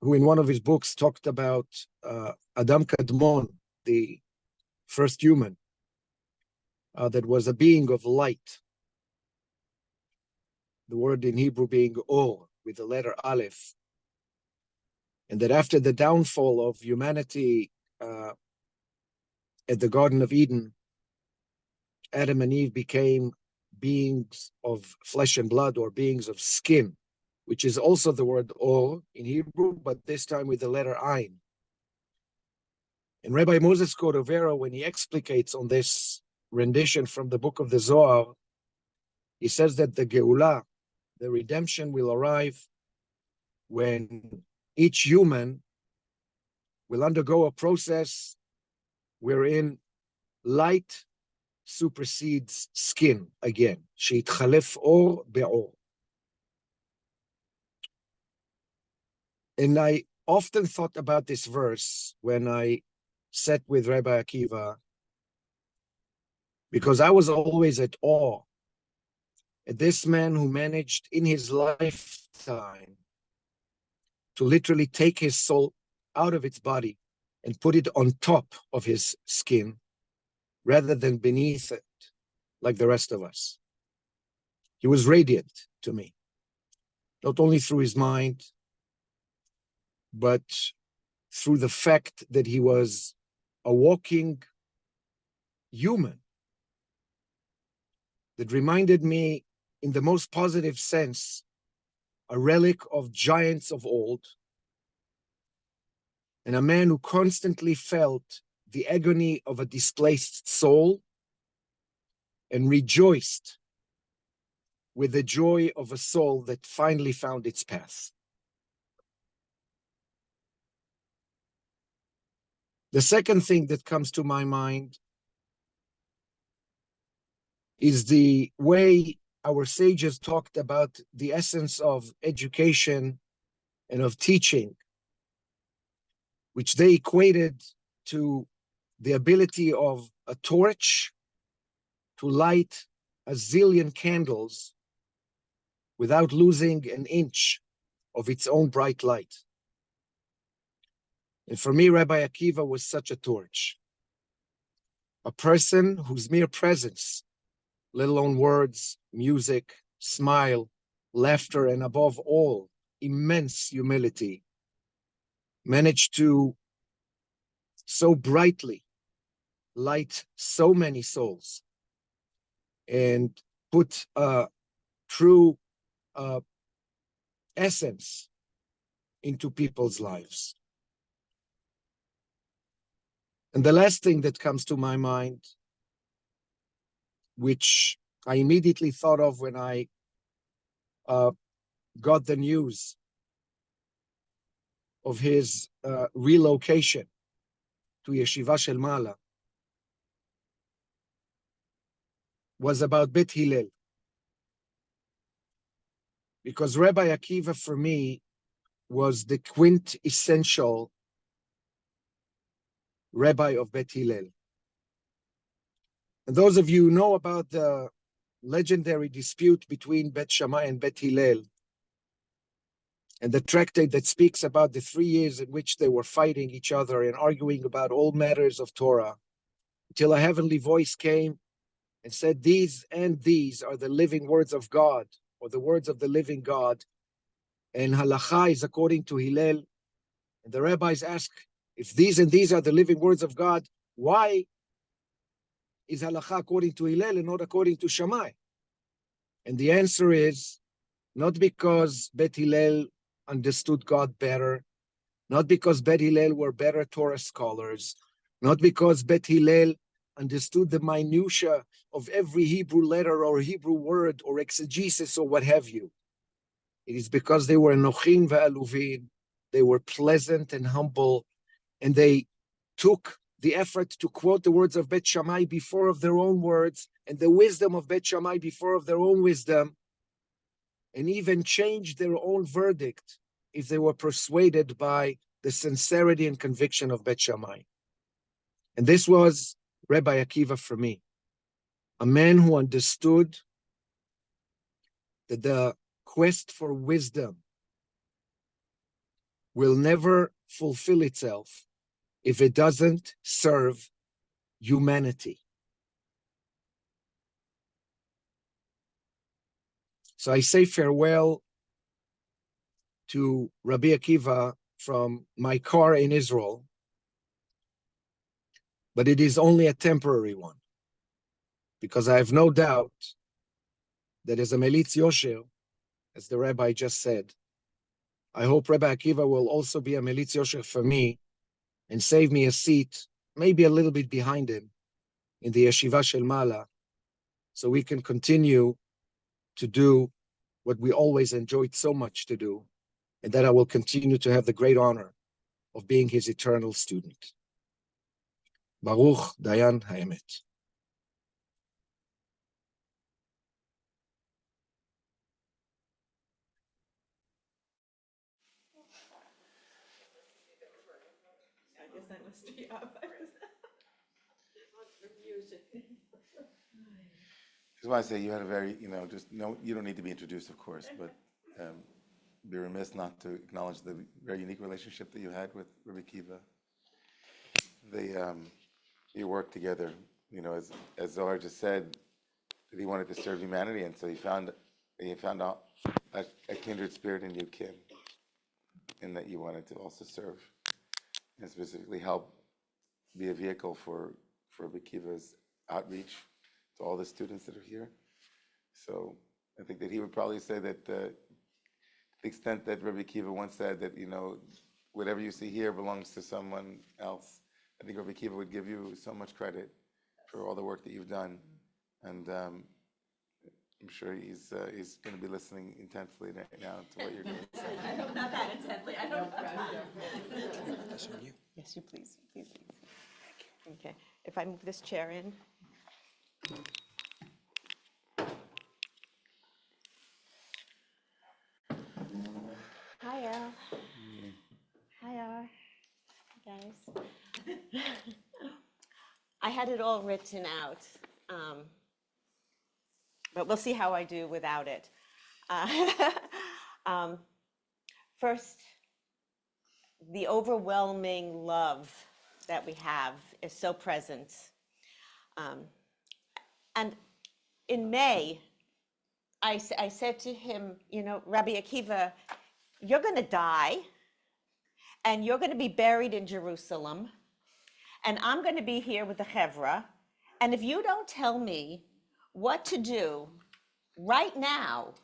who in one of his books talked about Adam Kadmon, the first human, that was a being of light. The word in Hebrew being Or, with the letter Aleph. And that after the downfall of humanity at the Garden of Eden, Adam and Eve became beings of flesh and blood, or beings of skin, which is also the word Or in Hebrew, but this time with the letter Ayin. And Rabbi Moses Cordovero, when he explicates on this rendition from the book of the Zohar, he says that the Geulah, the redemption, will arrive when each human will undergo a process wherein light supersedes skin again. Sheitchalef or be'or. And I often thought about this verse when I sat with Rabbi Akiva, because I was always at awe at this man who managed in his lifetime to literally take his soul out of its body and put it on top of his skin rather than beneath it like the rest of us. He was radiant to me, not only through his mind, but through the fact that he was a walking human that reminded me, in the most positive sense, a relic of giants of old, and a man who constantly felt the agony of a displaced soul and rejoiced with the joy of a soul that finally found its path. The second thing that comes to my mind is the way our sages talked about the essence of education and of teaching, which they equated to the ability of a torch to light a zillion candles without losing an inch of its own bright light. And for me, Rabbi Akiva was such a torch, a person whose mere presence, let alone words, music, smile, laughter, and above all, immense humility, managed to so brightly light so many souls and put a true essence into people's lives. And the last thing that comes to my mind, which I immediately thought of when I got the news of his relocation to Yeshiva Shel Mala, was about Bet Hillel. Because Rabbi Akiva, for me, was the quintessential rabbi of Bet Hillel. And those of you who know about the legendary dispute between Bet Shammai and Bet Hillel, and the tractate that speaks about the 3 years in which they were fighting each other and arguing about all matters of Torah, until a heavenly voice came and said, these and these are the living words of God, or the words of the living God. And halacha is according to Hillel. And the rabbis ask, if these and these are the living words of God, why is halacha according to Hillel and not according to Shammai? And the answer is, not because Bet Hillel understood God better, not because Bet Hillel were better Torah scholars, not because Bet Hillel understood the minutia of every Hebrew letter or Hebrew word or exegesis or what have you. It is because they were nochin ve'aluvin, they were pleasant and humble, and they took the effort to quote the words of Bet Shammai before of their own words, and the wisdom of Bet Shammai before of their own wisdom, and even changed their own verdict if they were persuaded by the sincerity and conviction of Bet Shammai. And this was Rabbi Akiva for me, a man who understood that the quest for wisdom will never fulfill itself if it doesn't serve humanity. So I say farewell to Rabbi Akiva from my car in Israel, but it is only a temporary one, because I have no doubt that as a Melitz Yosher, as the rabbi just said, I hope Rabbi Akiva will also be a Melitz Yosher for me and save me a seat, maybe a little bit behind him, in the Yeshiva Shel Mala, so we can continue to do what we always enjoyed so much to do, and that I will continue to have the great honor of being his eternal student. Baruch Dayan Haemet. I guess I must be up. Just want to say you had a very, you don't need to be introduced, of course, but be remiss not to acknowledge the very unique relationship that you had with Rabbi Akiva. You worked together, as Zohar just said, that he wanted to serve humanity, and so he found out a kindred spirit in you, Kim, and that you wanted to also serve and specifically help be a vehicle for Rabbi Akiva's outreach to all the students that are here. So I think that he would probably say that to the extent that Rabbi Akiva once said that, whatever you see here belongs to someone else, I think Rabbi Akiva would give you so much credit for all the work that you've done. And I'm sure he's going to be listening intensely right now to what you're going to say. I hope not that intently. I don't Yes, you please. Please. Okay, if I move this chair in. Hi, Al. Hi, R. Guys. I had it all written out, but we'll see how I do without it. First, the overwhelming love that we have is so present. And in May, I said to him, Rabbi Akiva, you're going to die, and you're going to be buried in Jerusalem, and I'm going to be here with the Chevra, and if you don't tell me what to do right now,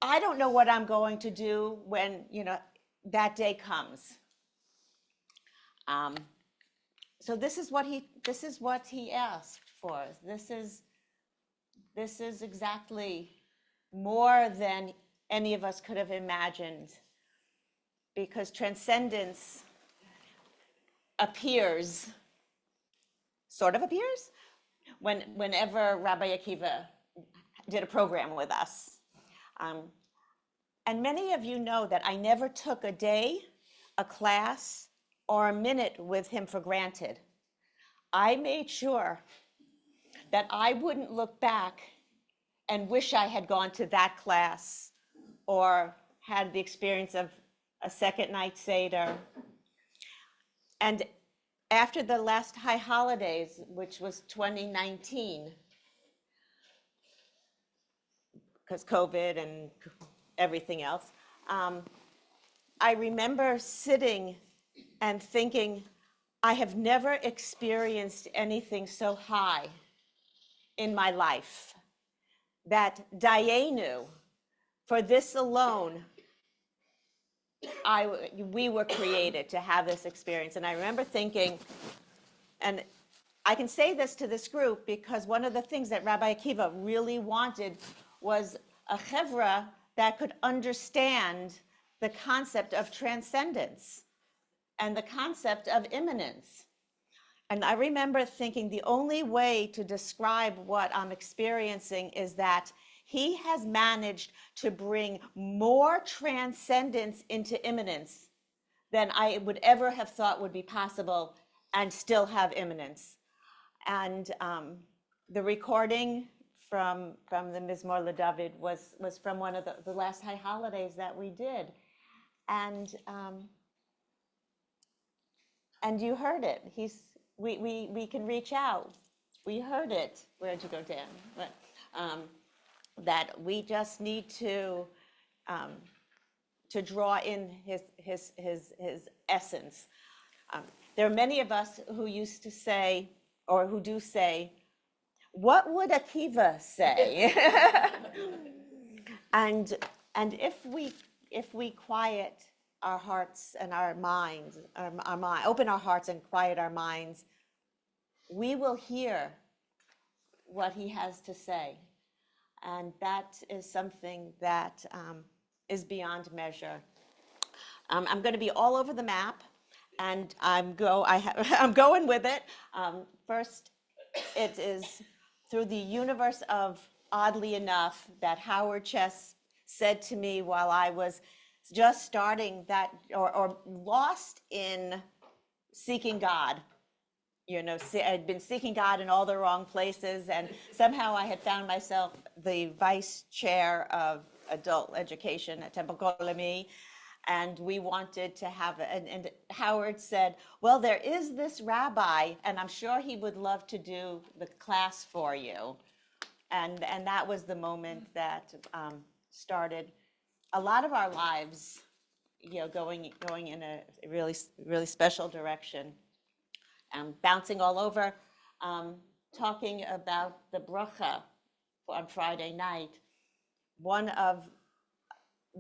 I don't know what I'm going to do when, that day comes. So this is what he asked for. This is exactly more than any of us could have imagined, because transcendence sort of appears, whenever Rabbi Akiva did a program with us. And many of you know that I never took a day, a class, or a minute with him for granted. I made sure that I wouldn't look back and wish I had gone to that class or had the experience of a second night Seder. And after the last high holidays, which was 2019, because COVID and everything else, I remember sitting and thinking, I have never experienced anything so high in my life, that Dayenu, for this alone, we were created to have this experience. And I remember thinking, and I can say this to this group because one of the things that Rabbi Akiva really wanted was a chevra that could understand the concept of transcendence and the concept of immanence. And I remember thinking the only way to describe what I'm experiencing is that he has managed to bring more transcendence into immanence than I would ever have thought would be possible and still have immanence. And the recording from the Mizmor LeDavid was from one of the last high holidays that we did. and you heard it. We can reach out. We heard it. Where'd you go, Dan? But, that we just need to draw in his essence. There are many of us who used to say, or who do say, what would Akiva say? And if we quiet our hearts and our minds, open our hearts and quiet our minds, we will hear what he has to say. And that is something that is beyond measure. I'm going to be all over the map, and I'm going with it. First, it is through the universe of, oddly enough, that Howard Chess said to me while I was just starting that, or lost in seeking God. You know, I'd been seeking God in all the wrong places, and somehow I had found myself the vice chair of adult education at Temple Kolemi, and we wanted to have, and Howard said, well, there is this rabbi, and I'm sure he would love to do the class for you. And that was the moment that started a lot of our lives, you know, going in a really, really special direction. Bouncing all over, talking about the bracha on Friday night. One of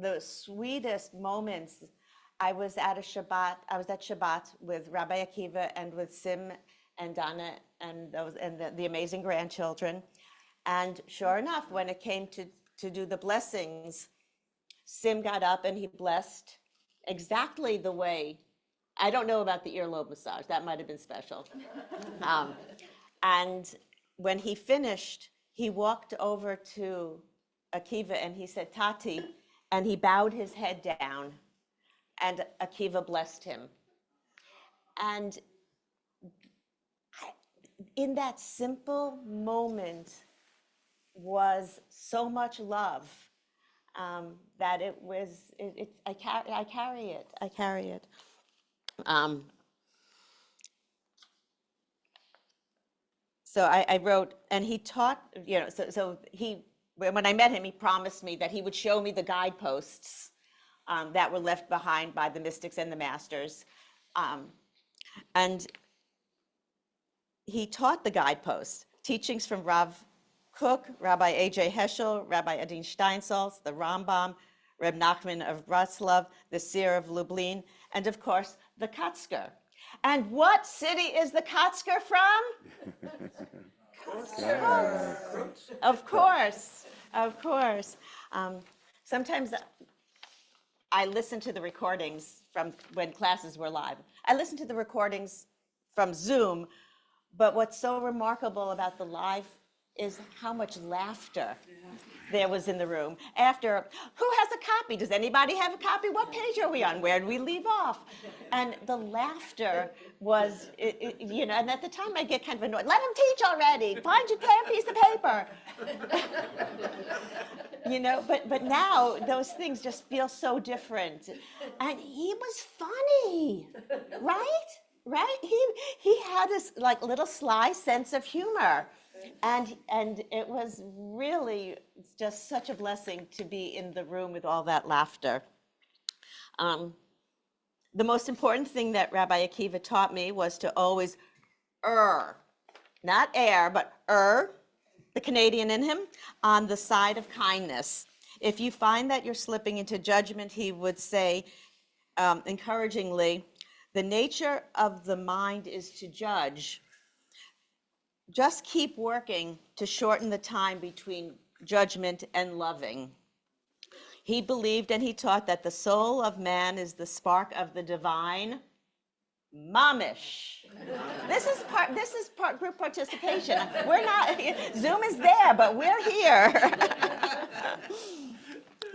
the sweetest moments, I was at Shabbat with Rabbi Akiva and with Sim and Donna and the amazing grandchildren. And sure enough, when it came to do the blessings, Sim got up and he blessed exactly the way. I don't know about the earlobe massage. That might have been special. And when he finished, he walked over to Akiva and he said, Tati, and he bowed his head down, and Akiva blessed him. And in that simple moment was so much love that it was, I carry it. So I wrote, and he taught, you know, so he, when I met him, he promised me that he would show me the guideposts that were left behind by the mystics and the masters. And he taught the guideposts, teachings from Rav Kook, Rabbi A.J. Heschel, Rabbi Adin Steinsaltz, the Rambam, Reb Nachman of Breslov, the Seer of Lublin, and of course, the Kotzker. And what city is the Kotzker from? Of course. Sometimes I listen to the recordings from when classes were live. I listen to the recordings from Zoom, but what's so remarkable about the live is how much laughter there was in the room. After, who has a copy? Does anybody have a copy? What page are we on? Where do we leave off? And the laughter was, you know, and at the time I get kind of annoyed. Let him teach already. Find your damn piece of paper. You know, but now those things just feel so different. And he was funny, right? He had this like little sly sense of humor. And it was really just such a blessing to be in the room with all that laughter. The most important thing that Rabbi Akiva taught me was to always not err, but the Canadian in him, on the side of kindness. If you find that you're slipping into judgment, he would say encouragingly, the nature of the mind is to judge. Just keep working to shorten the time between judgment and loving. He believed and he taught that the soul of man is the spark of the divine. Mamish. This is part group participation. We're not, Zoom is there, but we're here.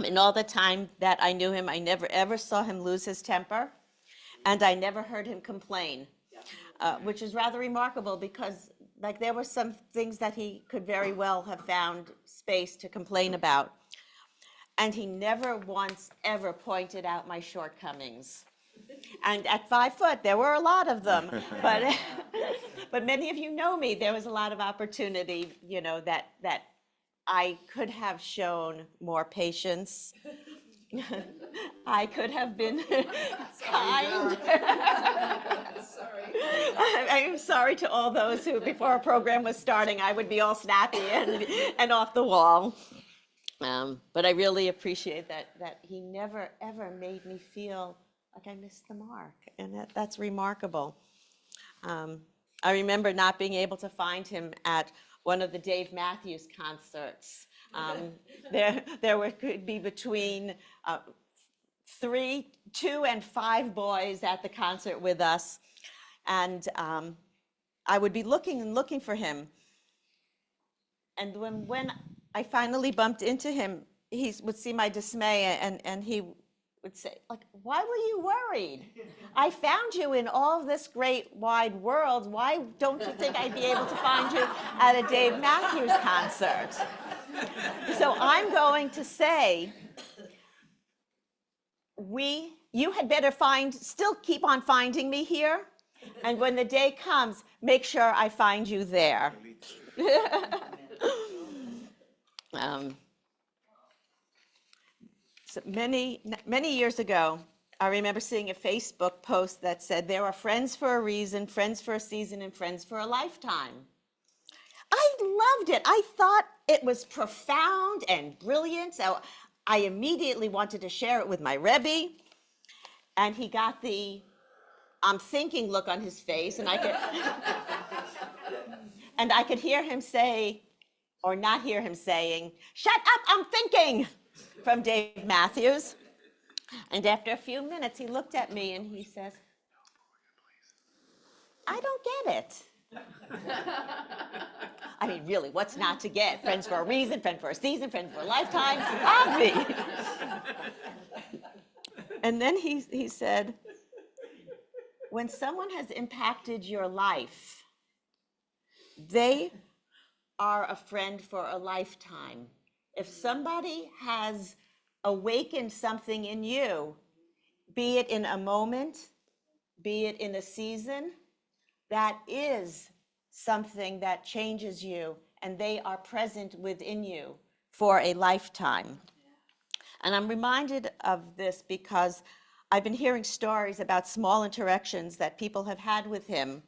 In all the time that I knew him, I never ever saw him lose his temper, and I never heard him complain, which is rather remarkable because like there were some things that he could very well have found space to complain about. And he never once ever pointed out my shortcomings. And at 5 foot, there were a lot of them. But, but many of you know me. There was a lot of opportunity, you know, that I could have shown more patience. I could have been kind. Sorry. I am sorry to all those who, before our program was starting, I would be all snappy and off the wall. But I really appreciate that he never, ever made me feel like I missed the mark. And that's remarkable. I remember not being able to find him at one of the Dave Matthews concerts. There could be between 2 and 5 boys at the concert with us. And I would be looking for him. And when I finally bumped into him, he would see my dismay and he would say, like, why were you worried? I found you in all this great wide world. Why don't you think I'd be able to find you at a Dave Matthews concert? So I'm going to say, you had better still keep on finding me here. And when the day comes, make sure I find you there. So many years ago, I remember seeing a Facebook post that said, there are friends for a reason, friends for a season, and friends for a lifetime. I loved it. I thought it was profound and brilliant. So I immediately wanted to share it with my Rebbe. And he got the I'm thinking look on his face. And I could hear him say, or not hear him saying, shut up, I'm thinking, from Dave Matthews. And after a few minutes, he looked at me and he says, I don't get it. I mean, really, what's not to get? Friends for a reason, friend for a season, friend for a lifetime, obvi. And then he said, when someone has impacted your life, they are a friend for a lifetime. If somebody has awakened something in you, be it in a moment, be it in a season, that is something that changes you, and they are present within you for a lifetime. And I'm reminded of this because I've been hearing stories about small interactions that people have had with him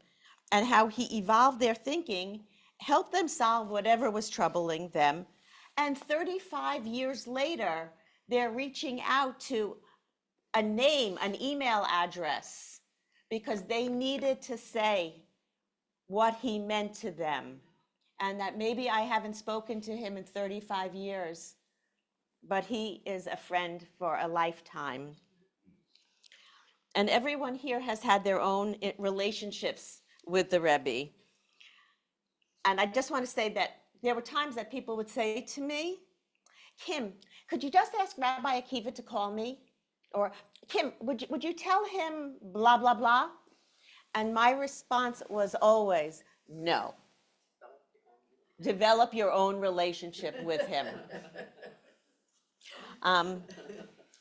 and how he evolved their thinking, helped them solve whatever was troubling them. And 35 years later, they're reaching out to a name, an email address, because they needed to say what he meant to them. And that maybe I haven't spoken to him in 35 years, but he is a friend for a lifetime. And everyone here has had their own relationships with the Rebbe. And I just want to say that there were times that people would say to me, Kim, could you just ask Rabbi Akiva to call me? Or, Kim, would you tell him blah, blah, blah? And my response was always, no. Develop your own relationship with him.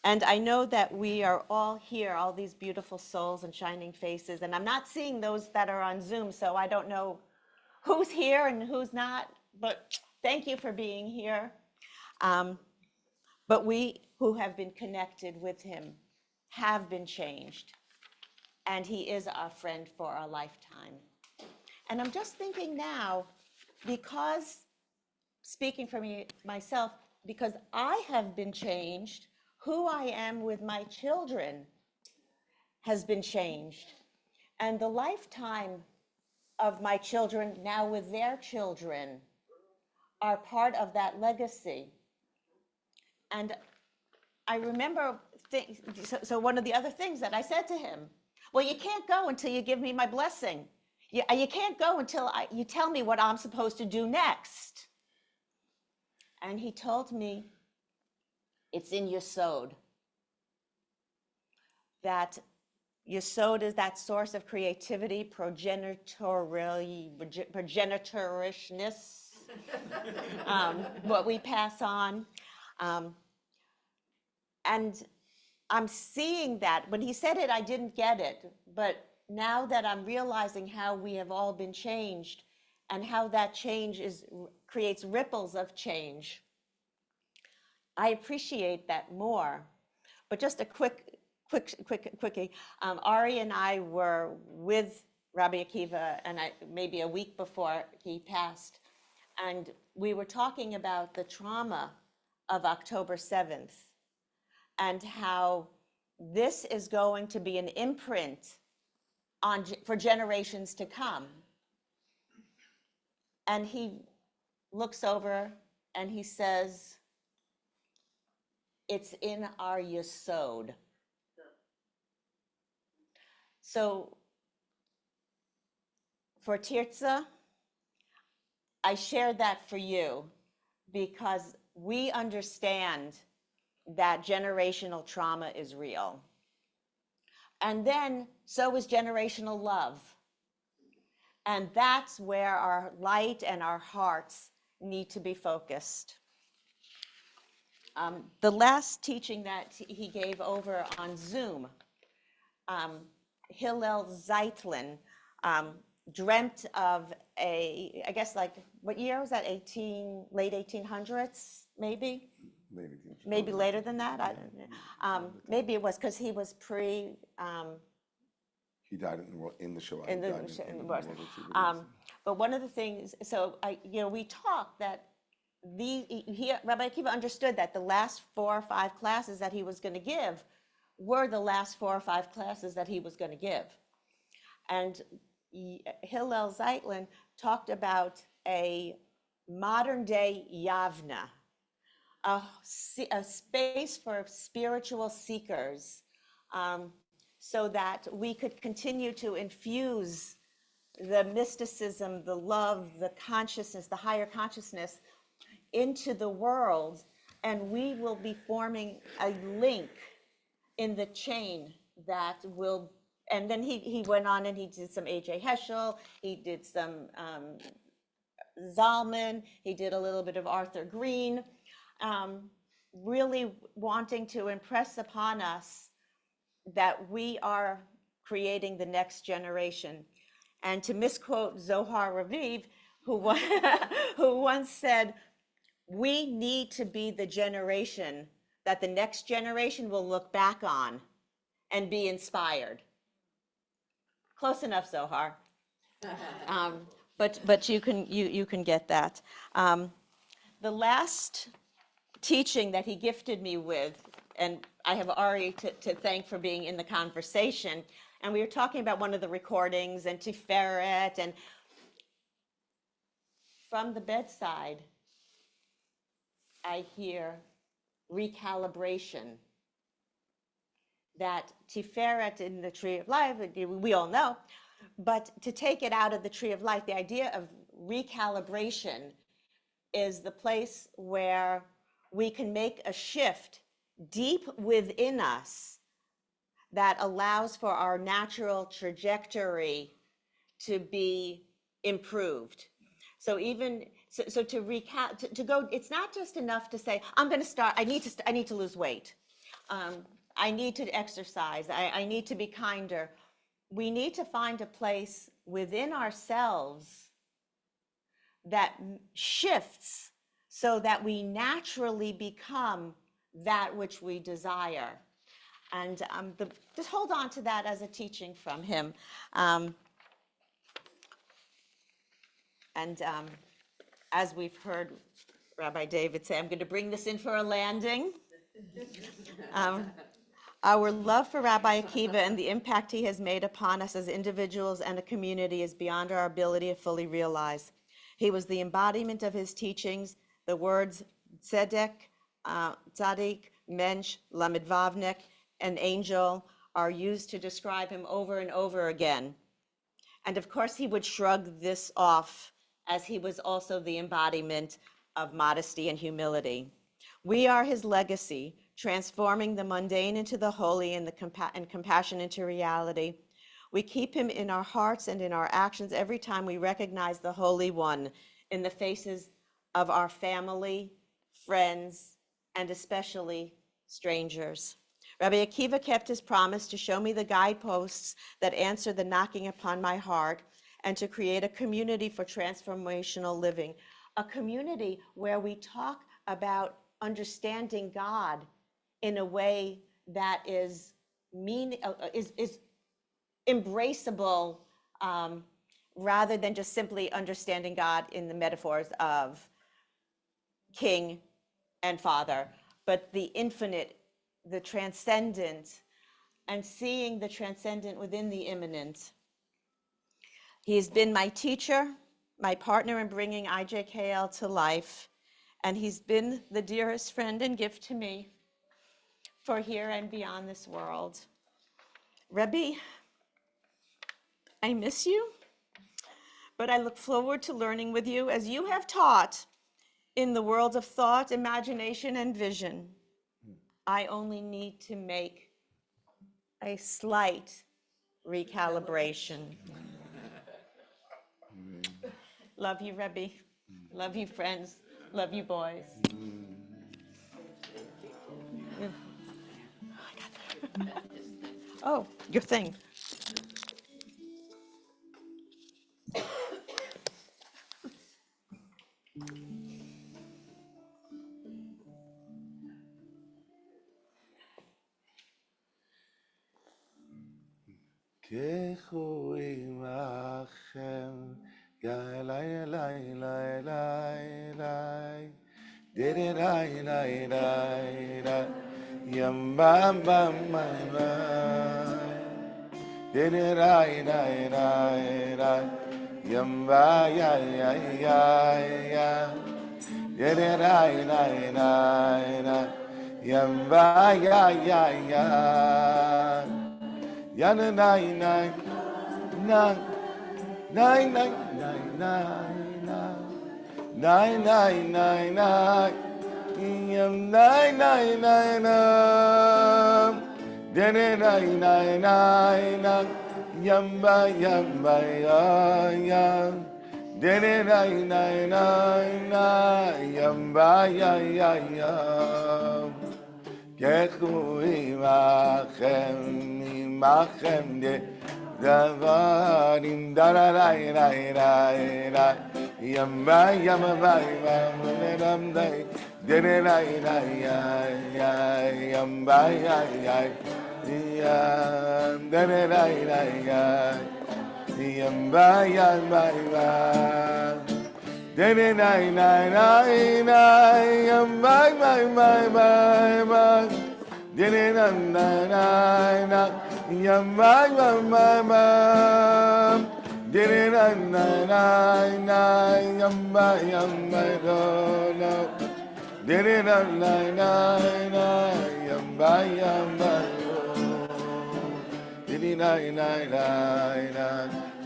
And I know that we are all here, all these beautiful souls and shining faces, and I'm not seeing those that are on Zoom, so I don't know who's here and who's not, but thank you for being here. But we who have been connected with him have been changed, and he is our friend for a lifetime. And I'm just thinking now, because, speaking for myself, because I have been changed, who I am with my children has been changed. And the lifetime of my children, now with their children, are part of that legacy. And I remember, so one of the other things that I said to him, well, you can't go until you give me my blessing. You can't go until you tell me what I'm supposed to do next. And he told me, it's in Yesod. That Yesod is that source of creativity, progenitorishness, what we pass on. And I'm seeing that. When he said it, I didn't get it. But now that I'm realizing how we have all been changed and how that change creates ripples of change, I appreciate that more. But just a quickie. Ari and I were with Rabbi Akiva, and maybe a week before he passed, and we were talking about the trauma of October 7th and how this is going to be an imprint for generations to come. And he looks over and he says, it's in our yesod. So for Tirza, I share that for you because we understand that generational trauma is real. And then so is generational love. And that's where our light and our hearts need to be focused. The last teaching that he gave over on Zoom, Hillel Zeitlin dreamt of I guess like, what year was that? Late 1800s, maybe? Maybe later than that? I don't know. Maybe it was because he was He died in the Shoah. in the World War II. But one of the things, so we talked that Rabbi Akiva understood that the last 4 or 5 classes that he was going to give were the last 4 or 5 classes that he was going to give. And Hillel Zeitlin talked about a modern day Yavna, a space for spiritual seekers, so that we could continue to infuse the mysticism, the love, the consciousness, the higher consciousness into the world, and we will be forming a link in the chain that will, and then he went on and he did some A.J. Heschel, he did some Zalman, he did a little bit of Arthur Green, really wanting to impress upon us that we are creating the next generation. And to misquote Zohar Raviv, who once said, we need to be the generation that the next generation will look back on and be inspired. Close enough, Zohar. But you can get that. The last teaching that he gifted me with, and I have Ari to thank for being in the conversation, and we were talking about one of the recordings and Tiferet, and from the bedside, I hear recalibration. That Tiferet in the tree of life, we all know, but to take it out of the tree of life, the idea of recalibration is the place where we can make a shift deep within us that allows for our natural trajectory to be improved. So even so to go, it's not just enough to say, I'm going to start, I need to lose weight. I need to exercise. I need to be kinder. We need to find a place within ourselves that shifts so that we naturally become that which we desire. And just hold on to that as a teaching from him. As we've heard Rabbi David say, I'm going to bring this in for a landing. Our love for Rabbi Akiva and the impact he has made upon us as individuals and a community is beyond our ability to fully realize. He was the embodiment of his teachings. The words tzedek, tzadik, mensch, lamed vavnik, an angel are used to describe him over and over again. And of course, he would shrug this off, as he was also the embodiment of modesty and humility. We are his legacy, transforming the mundane into the holy and compassion into reality. We keep him in our hearts and in our actions every time we recognize the Holy One in the faces of our family, friends, and especially strangers. Rabbi Akiva kept his promise to show me the guideposts that answer the knocking upon my heart and to create a community for transformational living, a community where we talk about understanding God in a way that is embraceable, rather than just simply understanding God in the metaphors of king and father, but the infinite, the transcendent, and seeing the transcendent within the immanent. He has been my teacher, my partner in bringing IJKL to life, and he's been the dearest friend and gift to me for here and beyond this world. Rebbe, I miss you, but I look forward to learning with you as you have taught in the world of thought, imagination, and vision. I only need to make a slight recalibration. Love you, Rebbe. Love you, friends. Love you, boys. Oh, your thing. Kechu imachem, yalai lai lai lai lai, did lai lai lai lai, yam bam bam mai mai, did lai lai lai lai, yam ba ya ya ya ya, did lai lai lai lai, yam ba ya ya ya. Yana nine nine nine nine nine nine nine nine nine nine yam nine nine nine nine dene nine nine nine yamba yamba ya dene nine nine nine yamba ya Kechu imachem imachem de davarim dararai rai rai rai yamba yamba yamba dai dere rai rai rai yamba yai yam dere rai rai yamba yamba dere rai rai rai yamba yamba dere rai rai yam bam bam bam, did it nine yam bam no, did it nine yam bam did it nine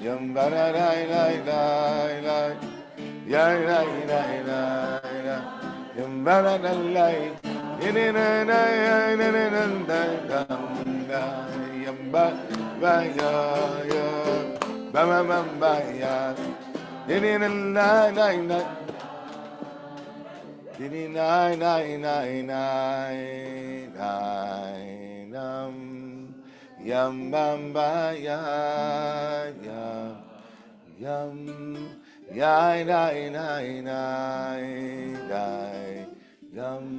yam ba yam ba did it Yamba ba ya ba ba ya dini na dini yamba ba ya yam ya yam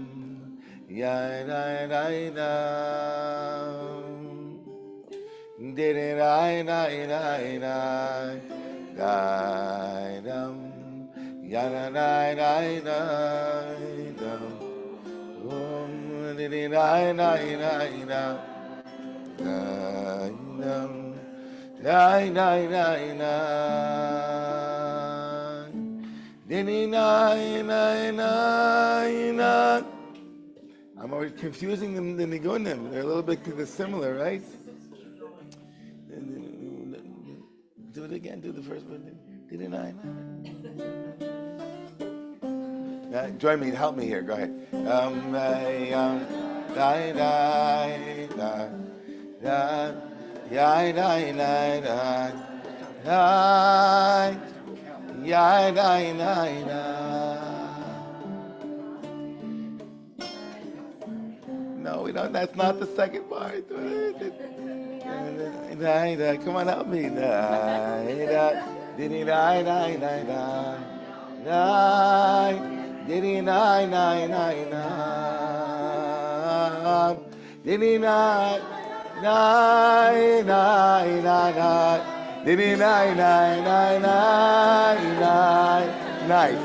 did it I dum yana did it I I'm always confusing the nigunim. They're a little bit similar, right? Do it again. Do the first one. Did it join me. Help me here. Go ahead. No, we don't. That's not the second part. Come on, help me. Nice.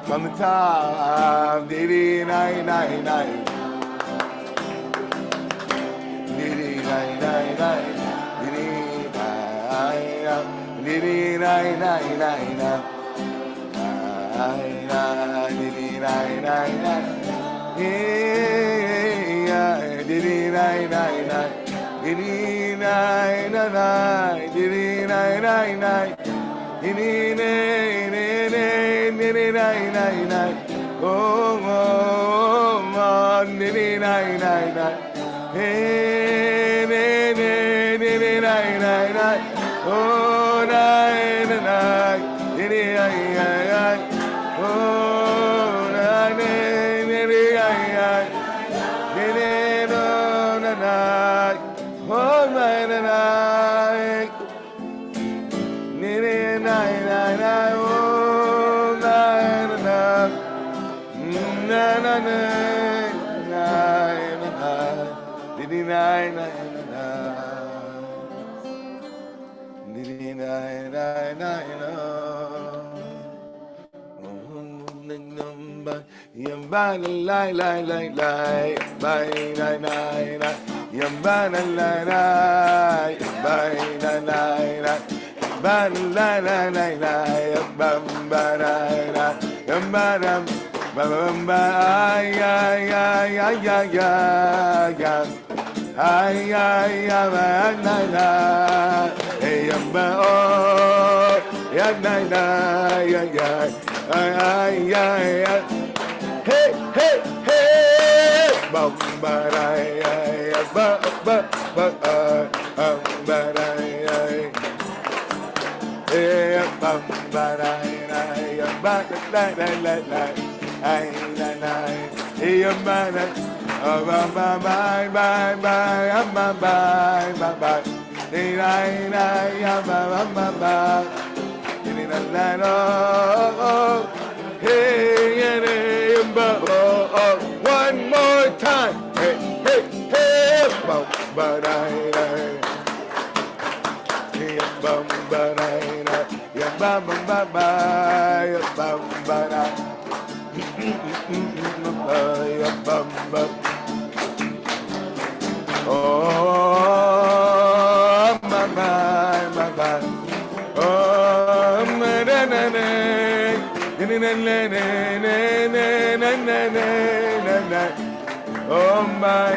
From the top, diddy nine nine nine, diddy nine nine nine, diddy nine nine nine, diddy nine nine nine, yeah, diddy nine nine nine, diddy nine nine nine, diddy nine nine nine. Oh, oh, oh, nini nai nai nai, hey, nini nai nai nai, oh, nai nai, nini nai nai, oh, nai nini nai nai, nini no nai, oh, nai nai. Hey, hey, hey, bum ba ba ba ba ba hey, bum ba ba hey, one more time. Hey, hey, hey, bum ba bum ba ya bum ba ba ya bum ba ya bum ba. Oh, my, oh, na na na na, oh my,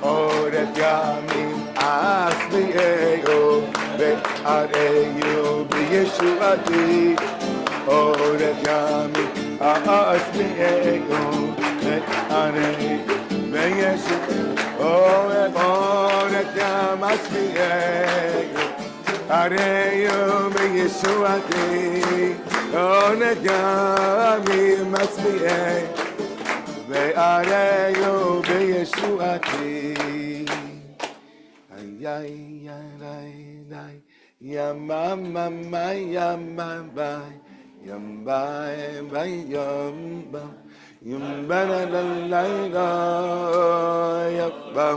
oh that Yamin asli ego, that areyu biyeshuati, oh that Yamin asli ego, that areyu biyeshuati, oh that Yamin asli ego. Areyu biyeshuati, oh that Yamin asli ego. Ve areyu biyeshuati, ay ay ay ay, yamama yamama yamba yamba yamba la la la yamba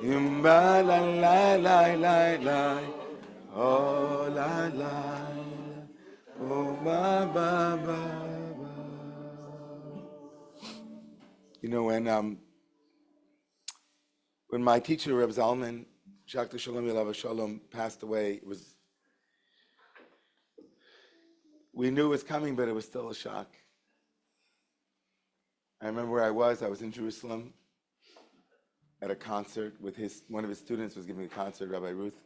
yamba la la la la la, oh la la, oh ba ba ba. You know, when my teacher, Reb Zalman, Shakti Shalom Yalav Shalom, passed away, we knew it was coming, but it was still a shock. I remember where I was in Jerusalem, at a concert with one of his students was giving a concert. Rabbi Ruth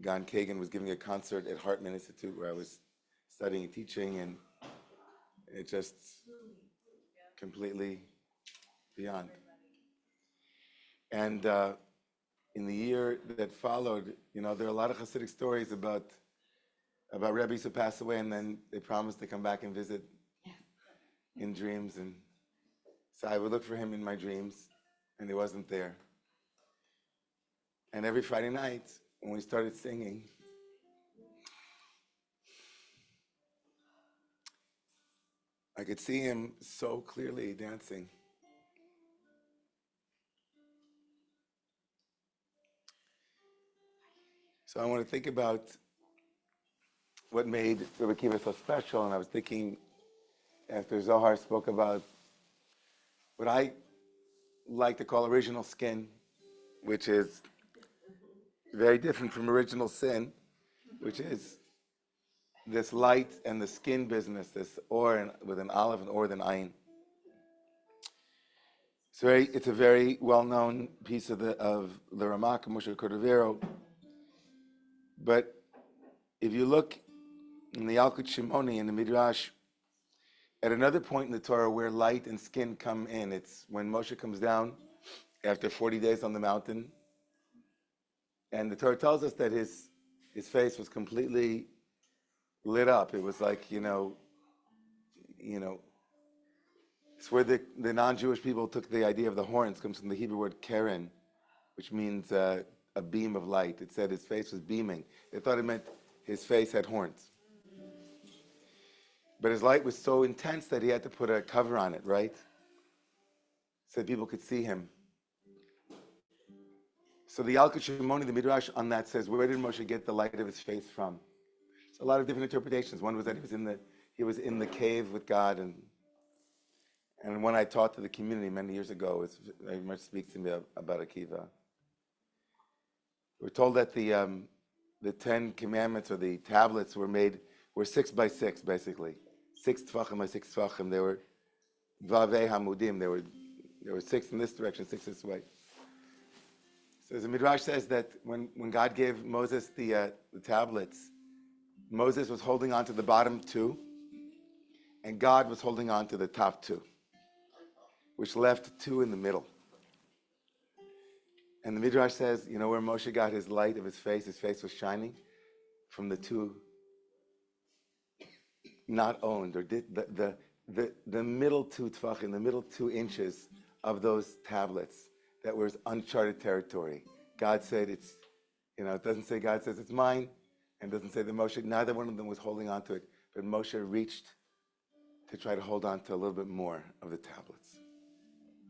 Gon Kagan was giving a concert at Hartman Institute where I was studying and teaching, and it just completely beyond. And in the year that followed, there are a lot of Hasidic stories about Rebbes who pass away, and then they promise to come back and visit in dreams. And so I would look for him in my dreams, and he wasn't there. And every Friday night, when we started singing, I could see him so clearly dancing. So I want to think about what made Rabbi Akiva so special, and I was thinking, after Zohar spoke about what I like to call original skin, which is very different from original sin, which is this light and the skin business, this or with an olive and or with an ayin. It's a very well-known piece of the Ramak Moshe Cordovero. But if you look in the Yalkut Shimoni in the Midrash, at another point in the Torah where light and skin come in, it's when Moshe comes down after 40 days on the mountain, and the Torah tells us that his face was completely lit up. It was like, it's where the non-Jewish people took the idea of the horns, comes from the Hebrew word keren, which means a beam of light. It said his face was beaming. They thought it meant his face had horns. But his light was so intense that he had to put a cover on it, right? So people could see him. So the Yalkut Shimoni, the Midrash on that says, where did Moshe get the light of his face from? So a lot of different interpretations. One was that he was in the cave with God, and when I taught to the community many years ago, it very much speaks to me about Akiva. We're told that the 10 Commandments, or the tablets, were 6 by 6, basically. 6 tfachim by 6 tfachim. They were vavei hamudim. There were 6 in this direction, 6 this way. So the Midrash says that when God gave Moses the tablets, Moses was holding on to the bottom 2, and God was holding on to the top 2, which left 2 in the middle. And the Midrash says, where Moshe got his light of his face was shining from the 2 not owned, or the middle 2 tfachim, the middle 2 inches of those tablets that was uncharted territory. God said it doesn't say God says it's mine, and doesn't say that Moshe, neither one of them was holding on to it, but Moshe reached to try to hold on to a little bit more of the tablets.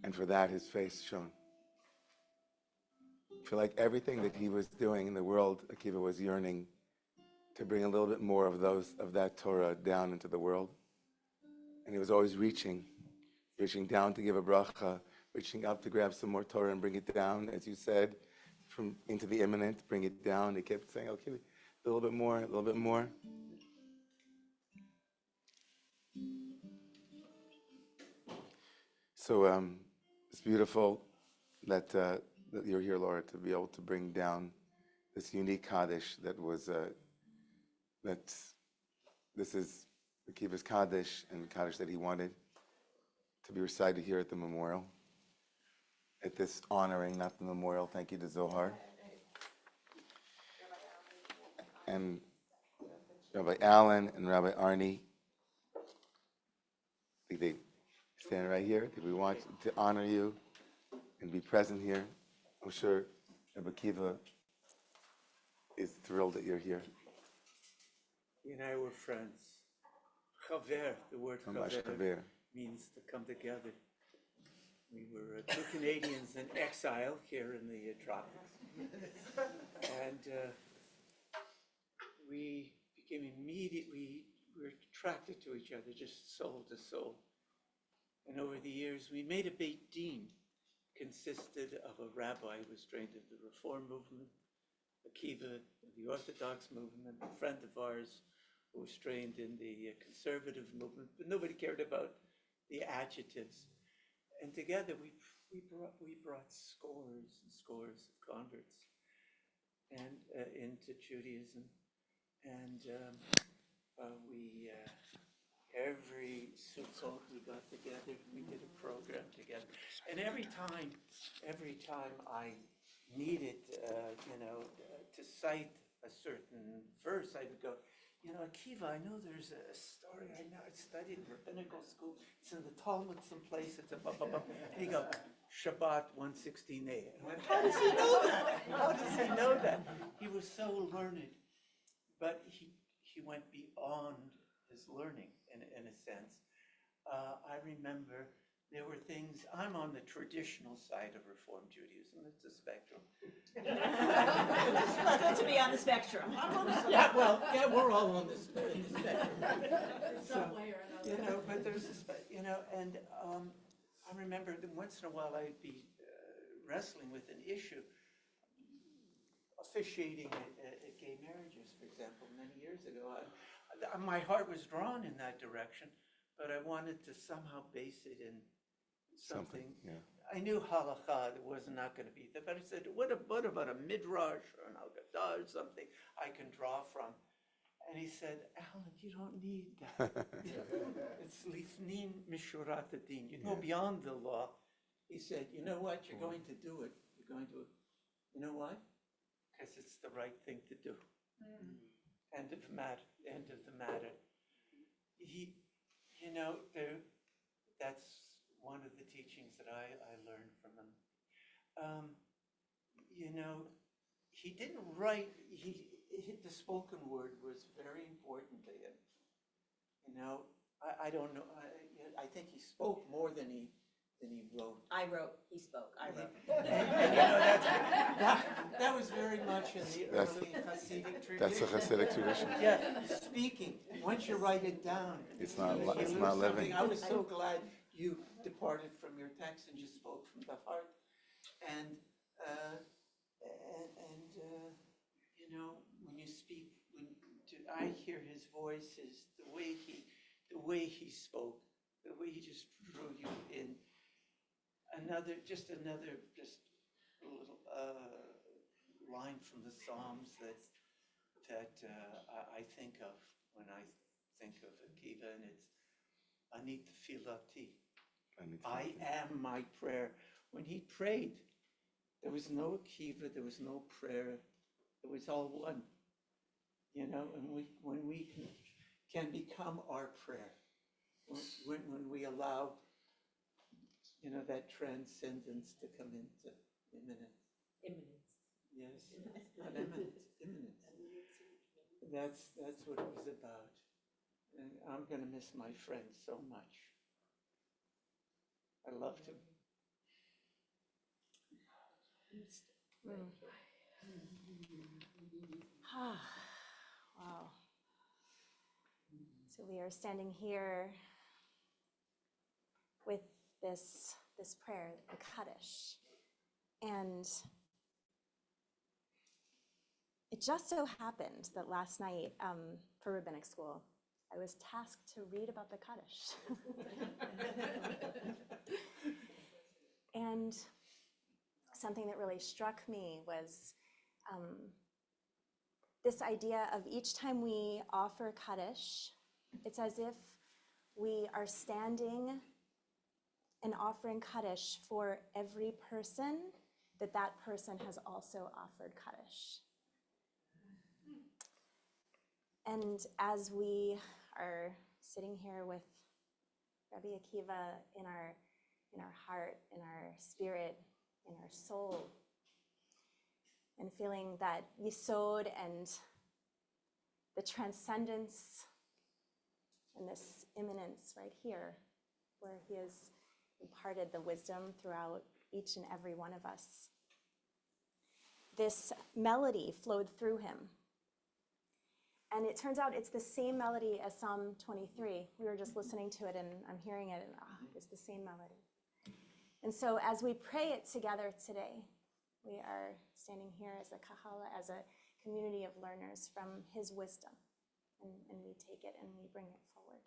And for that, his face shone. For like everything that he was doing in the world, Akiva was yearning to bring a little bit more of that Torah down into the world. And he was always reaching down to give a bracha, reaching up to grab some more Torah and bring it down, as you said, from into the imminent, bring it down. He kept saying, okay, a little bit more, a little bit more. So it's beautiful that you're here, Laura, to be able to bring down this unique Kaddish that was, this is Akiva's Kaddish, and Kaddish that he wanted to be recited here at the memorial, at this honoring, not the memorial. Thank you to Zohar. And Rabbi Allen and Rabbi Arnie. I think they stand right here. We want to honor you and be present here. I'm sure Rabbi Akiva is thrilled that you're here. He and I were friends. Chaver, the word chaver means to come together. We were 2 Canadians in exile here in the tropics. And we became we were attracted to each other, just soul to soul. And over the years, we made a Beit Din, consisted of a rabbi who was trained in the Reform movement, Akiva, the Orthodox movement, a friend of ours who was trained in the conservative movement, but nobody cared about the adjectives. And together we we brought scores and scores of converts and into Judaism, and we every Sukkot we got together, we did a program together, and every time I needed, to cite a certain verse, I would go, Akiva, I know there's a story. I studied in rabbinical school. It's in the Talmud someplace. It's a blah, blah, blah. And you go, Shabbat 116a. I went, how does he know that? How does he know that? He was so learned, but he went beyond his learning in a sense. I remember there were things, I'm on the traditional side of Reform Judaism. It's a spectrum. It's good to be on the spectrum. Yeah, we're all on this spectrum. Some way or another. But there's this, and I remember that once in a while I'd be wrestling with an issue, officiating at gay marriages, for example, many years ago. My heart was drawn in that direction, but I wanted to somehow base it in something. Yeah. I knew halakha, there was not going to be that, but I said, what about a midrash or an Haggadah or something I can draw from? And he said, Alan, you don't need that. It's lifnin mishurat adin. You go beyond the law. He said, you know what? You're going to do it. You're going to, you know why? Because it's the right thing to do. End of the matter. End of the matter. That's one of the teachings that I learned from him. He didn't write, the spoken word was very important to him. I don't know, I think he spoke more than he wrote. I wrote, he spoke, I wrote. That was very much in the early Hasidic tradition. That's a Hasidic tradition. Yeah, speaking. Once you write it down, It's not you living. something. I was so glad you departed from your text and you spoke from the heart. And when you speak, I hear his voice, the way he spoke, the way he just drew you in. Another little line from the Psalms that I think of when I think of Akiva, and it's Ani tefilati. I am my prayer. When he prayed, there was no Akiva, there was no prayer. It was all one. And when we can become our prayer, when we allow that transcendence to come into immanence. Yes, not immanence. That's what it was about. And I'm going to miss my friend so much. I loved him. Wow. So we are standing here with this prayer, the Kaddish. And it just so happened that last night for rabbinic school, I was tasked to read about the Kaddish. And something that really struck me was this idea of each time we offer Kaddish, it's as if we are standing and offering Kaddish for every person that person has also offered Kaddish. And as we are sitting here with Rabbi Akiva in our heart, in our spirit, in our soul, and feeling that Yesod and the transcendence and this immanence right here, where he has imparted the wisdom throughout each and every one of us. This melody flowed through him. And it turns out it's the same melody as Psalm 23. We were just listening to it and I'm hearing it and it's the same melody. And so as we pray it together today, we are standing here as a kahala, as a community of learners from his wisdom. And we take it and we bring it forward.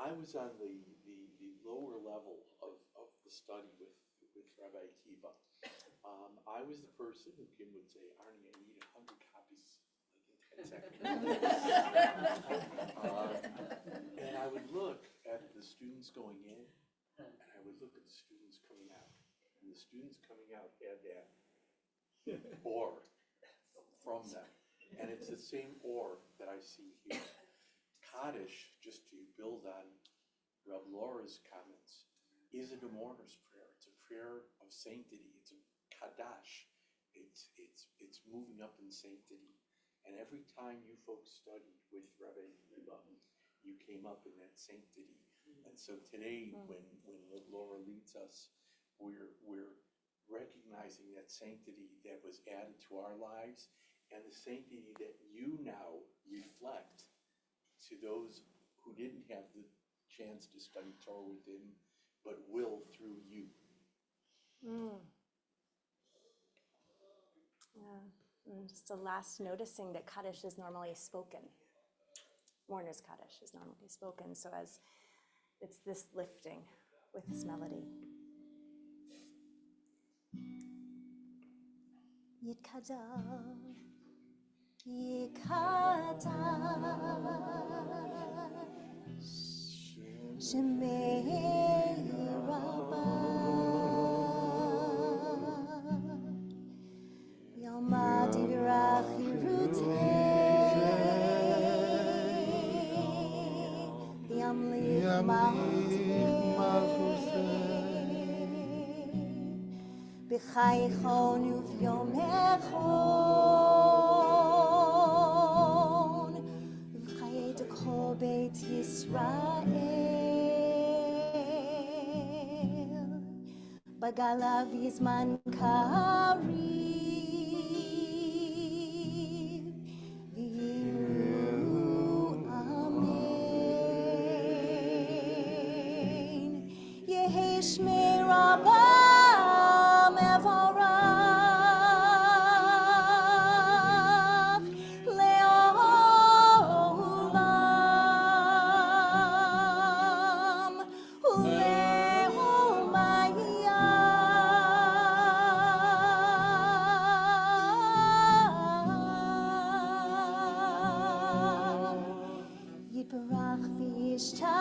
I was on the lower level of the study with Rabbi Akiva. I was the person who Kim would say, Arnie, I need 100 copies like in 10 seconds. And I would look at the students going in, and I would look at the students coming out. And the students coming out had that ore from them. And it's the same ore that I see here. Kaddish, just to build on Reb Laura's comments, isn't a mourner's prayer. It's a prayer of sanctity. It's a Kaddash. It's moving up in sanctity. And every time you folks studied with Rabbi Akiva, you came up in that sanctity. And so today, when Laura leads us, we're recognizing that sanctity that was added to our lives and the sanctity that you now reflect to those who didn't have the chance to study Torah with him, but will through you. Yeah. Just a last noticing that Kaddish is normally spoken. Mourner's Kaddish is normally spoken, so as it's this lifting with this melody. Yitkadav, Yikadash, Shemei Rabbah, Yalmadirach Yirutei, Yamlich Malchutei, B'chaychon uv'yomechon, v'chayet kol Beit Yisrael, Bagalav Yizman Kariv, V'yimru Amen. Yehi Shmei Rabbah Mevorach Le'olam U'le'omayah. Yitbarach v'yishtabach,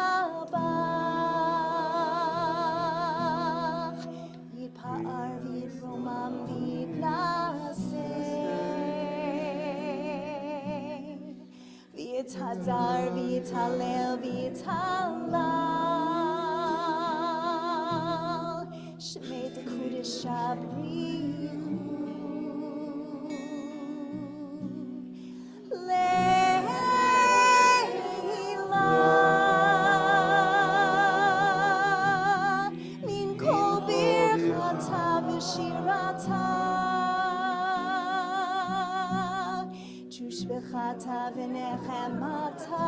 Yitpa'ar v'yitromam v'yitnaseh, V'yithadar v'yitalel v'yitalal, Shemei D'Kodesh Shabrichu. Min kol birchata v'shirata, Tushbechata v'nechemata,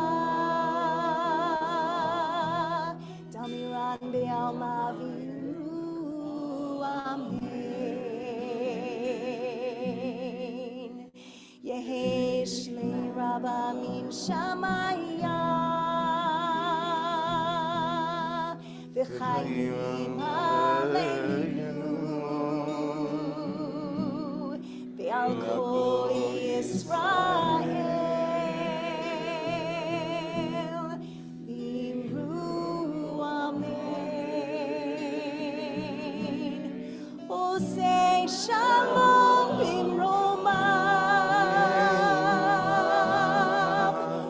Damiran be'alma v'imru Amen. Yehesh le Rabbah min Shamaya, v'chayim aleinu, ve'al kol Yisrael, v'imru Amen. Osei shalom b'mromav,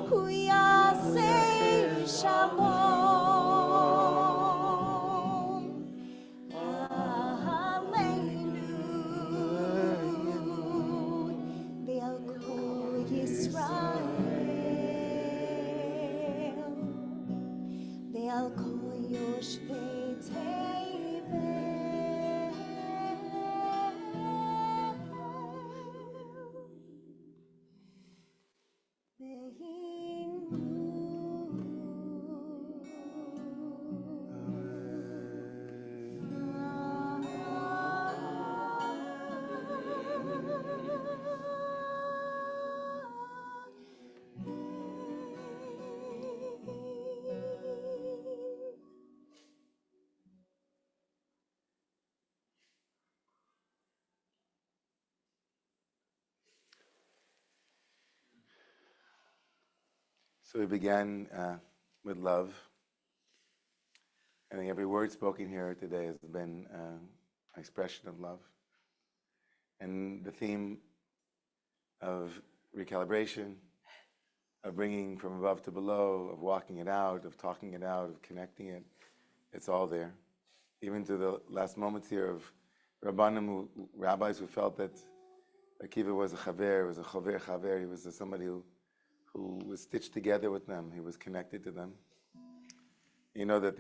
hu yasei shalom aleinu, ve'al kol Yisrael, ve'al kol yoshvei tevel. So we began with love. I think every word spoken here today has been an expression of love. And the theme of recalibration, of bringing from above to below, of walking it out, of talking it out, of connecting it, it's all there. Even to the last moments here of Rabbanim, rabbis who felt that Akiva was a chaver, was a chaver, he was somebody who was stitched together with them, he was connected to them. You know that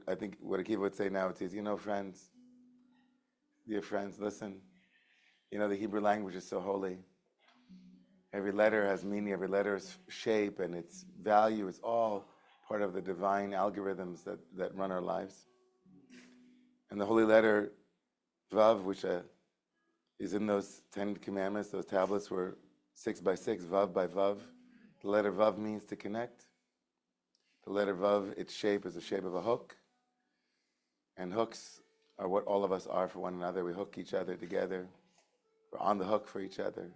I think what Akiva would say now, it says, friends, dear friends, listen, the Hebrew language is so holy. Every letter has meaning, every letter has shape and its value. It's all part of the divine algorithms that run our lives. And the holy letter, Vav, which is in those 10 commandments, those tablets were 6 by 6, Vav by Vav. The letter Vav means to connect. The letter Vav, its shape is the shape of a hook. And hooks are what all of us are for one another. We hook each other together. We're on the hook for each other.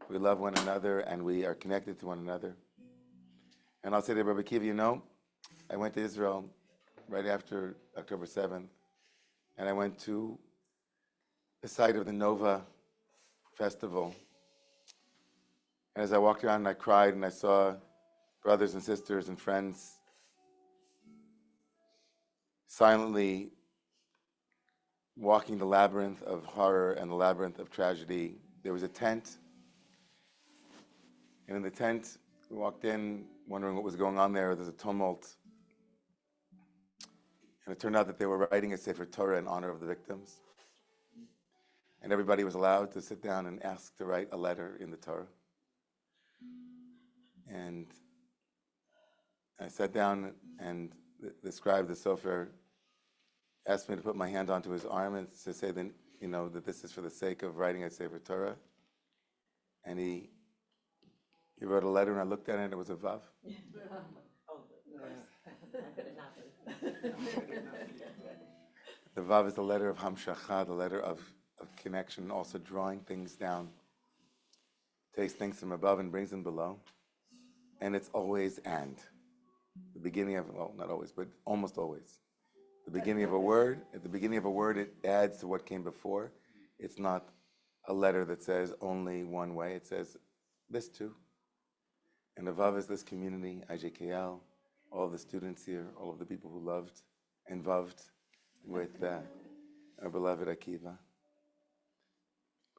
We love one another and we are connected to one another. And I'll say to Rabbi Akiva, I went to Israel right after October 7th, and I went to the site of the Nova Festival. And as I walked around and I cried and I saw brothers and sisters and friends silently walking the labyrinth of horror and the labyrinth of tragedy. There was a tent, and in the tent, we walked in wondering what was going on there. There's a tumult. And it turned out that they were writing a Sefer Torah in honor of the victims. And everybody was allowed to sit down and ask to write a letter in the Torah. And I sat down, and the scribe, the sofer, asked me to put my hand onto his arm and to say that, that this is for the sake of writing a Sefer Torah. And he wrote a letter, and I looked at it, and it was a Vav. The Vav is the letter of Hamshacha, the letter of connection, also drawing things down. Takes things from above and brings them below. And it's always and. The beginning of, well, not always, but almost always. At the beginning of a word, it adds to what came before. It's not a letter that says only one way. It says this too. And the Vav is this community, IJKL, all of the students here, all of the people who loved and vaved with our beloved Akiva.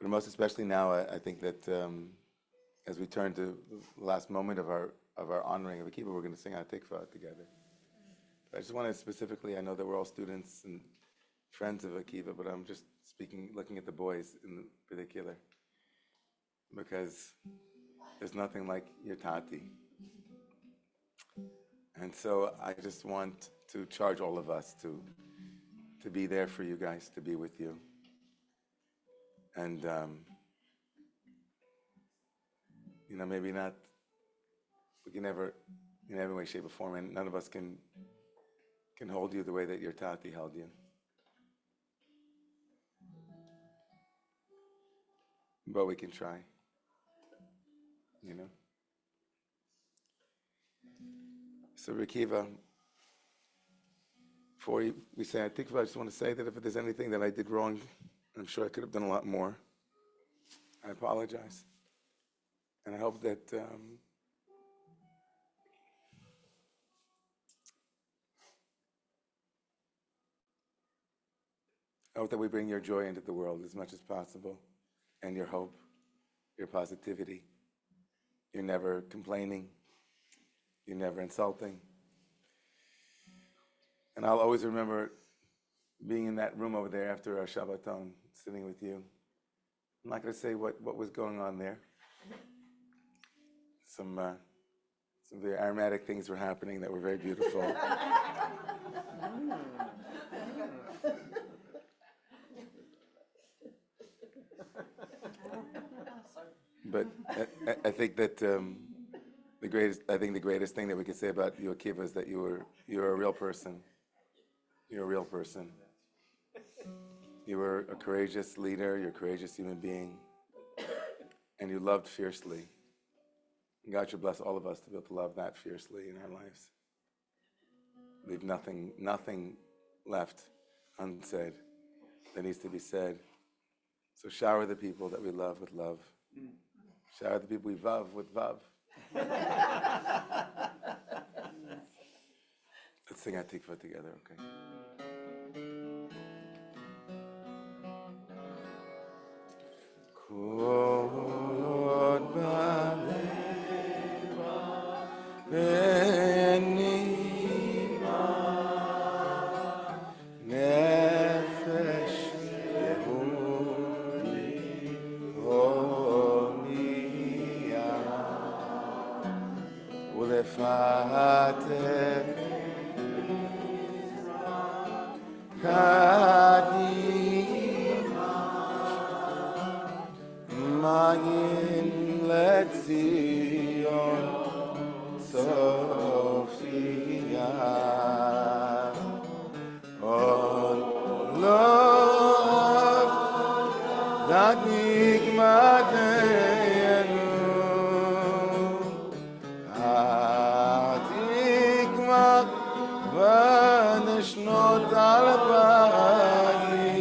But most especially now, I think that as we turn to the last moment of our honoring of Akiva, we're going to sing our Tikva together. I just want to specifically, I know that we're all students and friends of Akiva, but I'm just looking at the boys in particular, because there's nothing like your tati. And so I just want to charge all of us to be there for you guys, to be with you. And, maybe not, we can never, in every way, shape, or form, and none of us can hold you the way that your tati held you. But we can try, So Akiva, before we say I think I just want to say that if there's anything that I did wrong, I'm sure I could have done a lot more. I apologize. And I hope that we bring your joy into the world as much as possible, and your hope, your positivity. You're never complaining. You're never insulting. And I'll always remember being in that room over there after our Shabbaton, sitting with you. I'm not going to say what was going on there. Some very aromatic things were happening that were very beautiful. But I think that the greatest thing that we could say about you, Akiva, is that you're a real person. You're a real person. You were a courageous leader. You're a courageous human being, and you loved fiercely. And God should bless all of us to be able to love that fiercely in our lives. Leave nothing left unsaid that needs to be said. So shower the people that we love with love. Shower the people we vav with vav. Let's sing our tikva together, okay? Kol baleva benima nefesh yehudi homiya ulefater kadima magin letzion Sophia on love that nigmadenu atikma v'neshnot al-bayi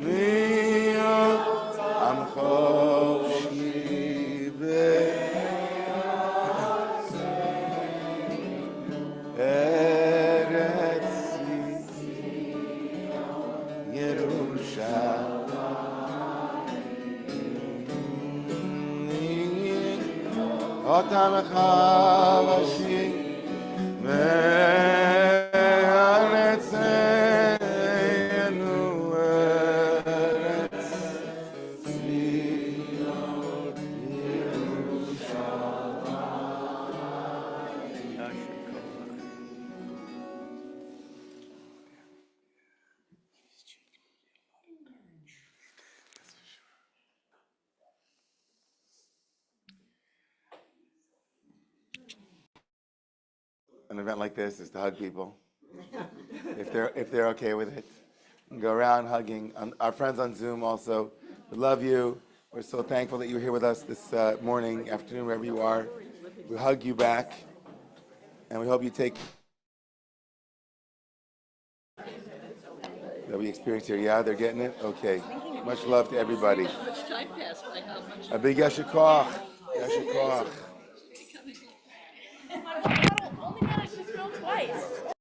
להיות עם חופשי בארץ ירושלים אותם חבשים מארצנו ארץ ציון An event like this is to hug people, if they're okay with it. And go around hugging. Our friends on Zoom also, we love you. We're so thankful that you're here with us this morning, afternoon, wherever you are. We hug you back, and we hope you take that we experience here. Yeah, they're getting it? Okay. Much love to everybody. A big yasher koach. Yasher koach. Only managed to throw twice.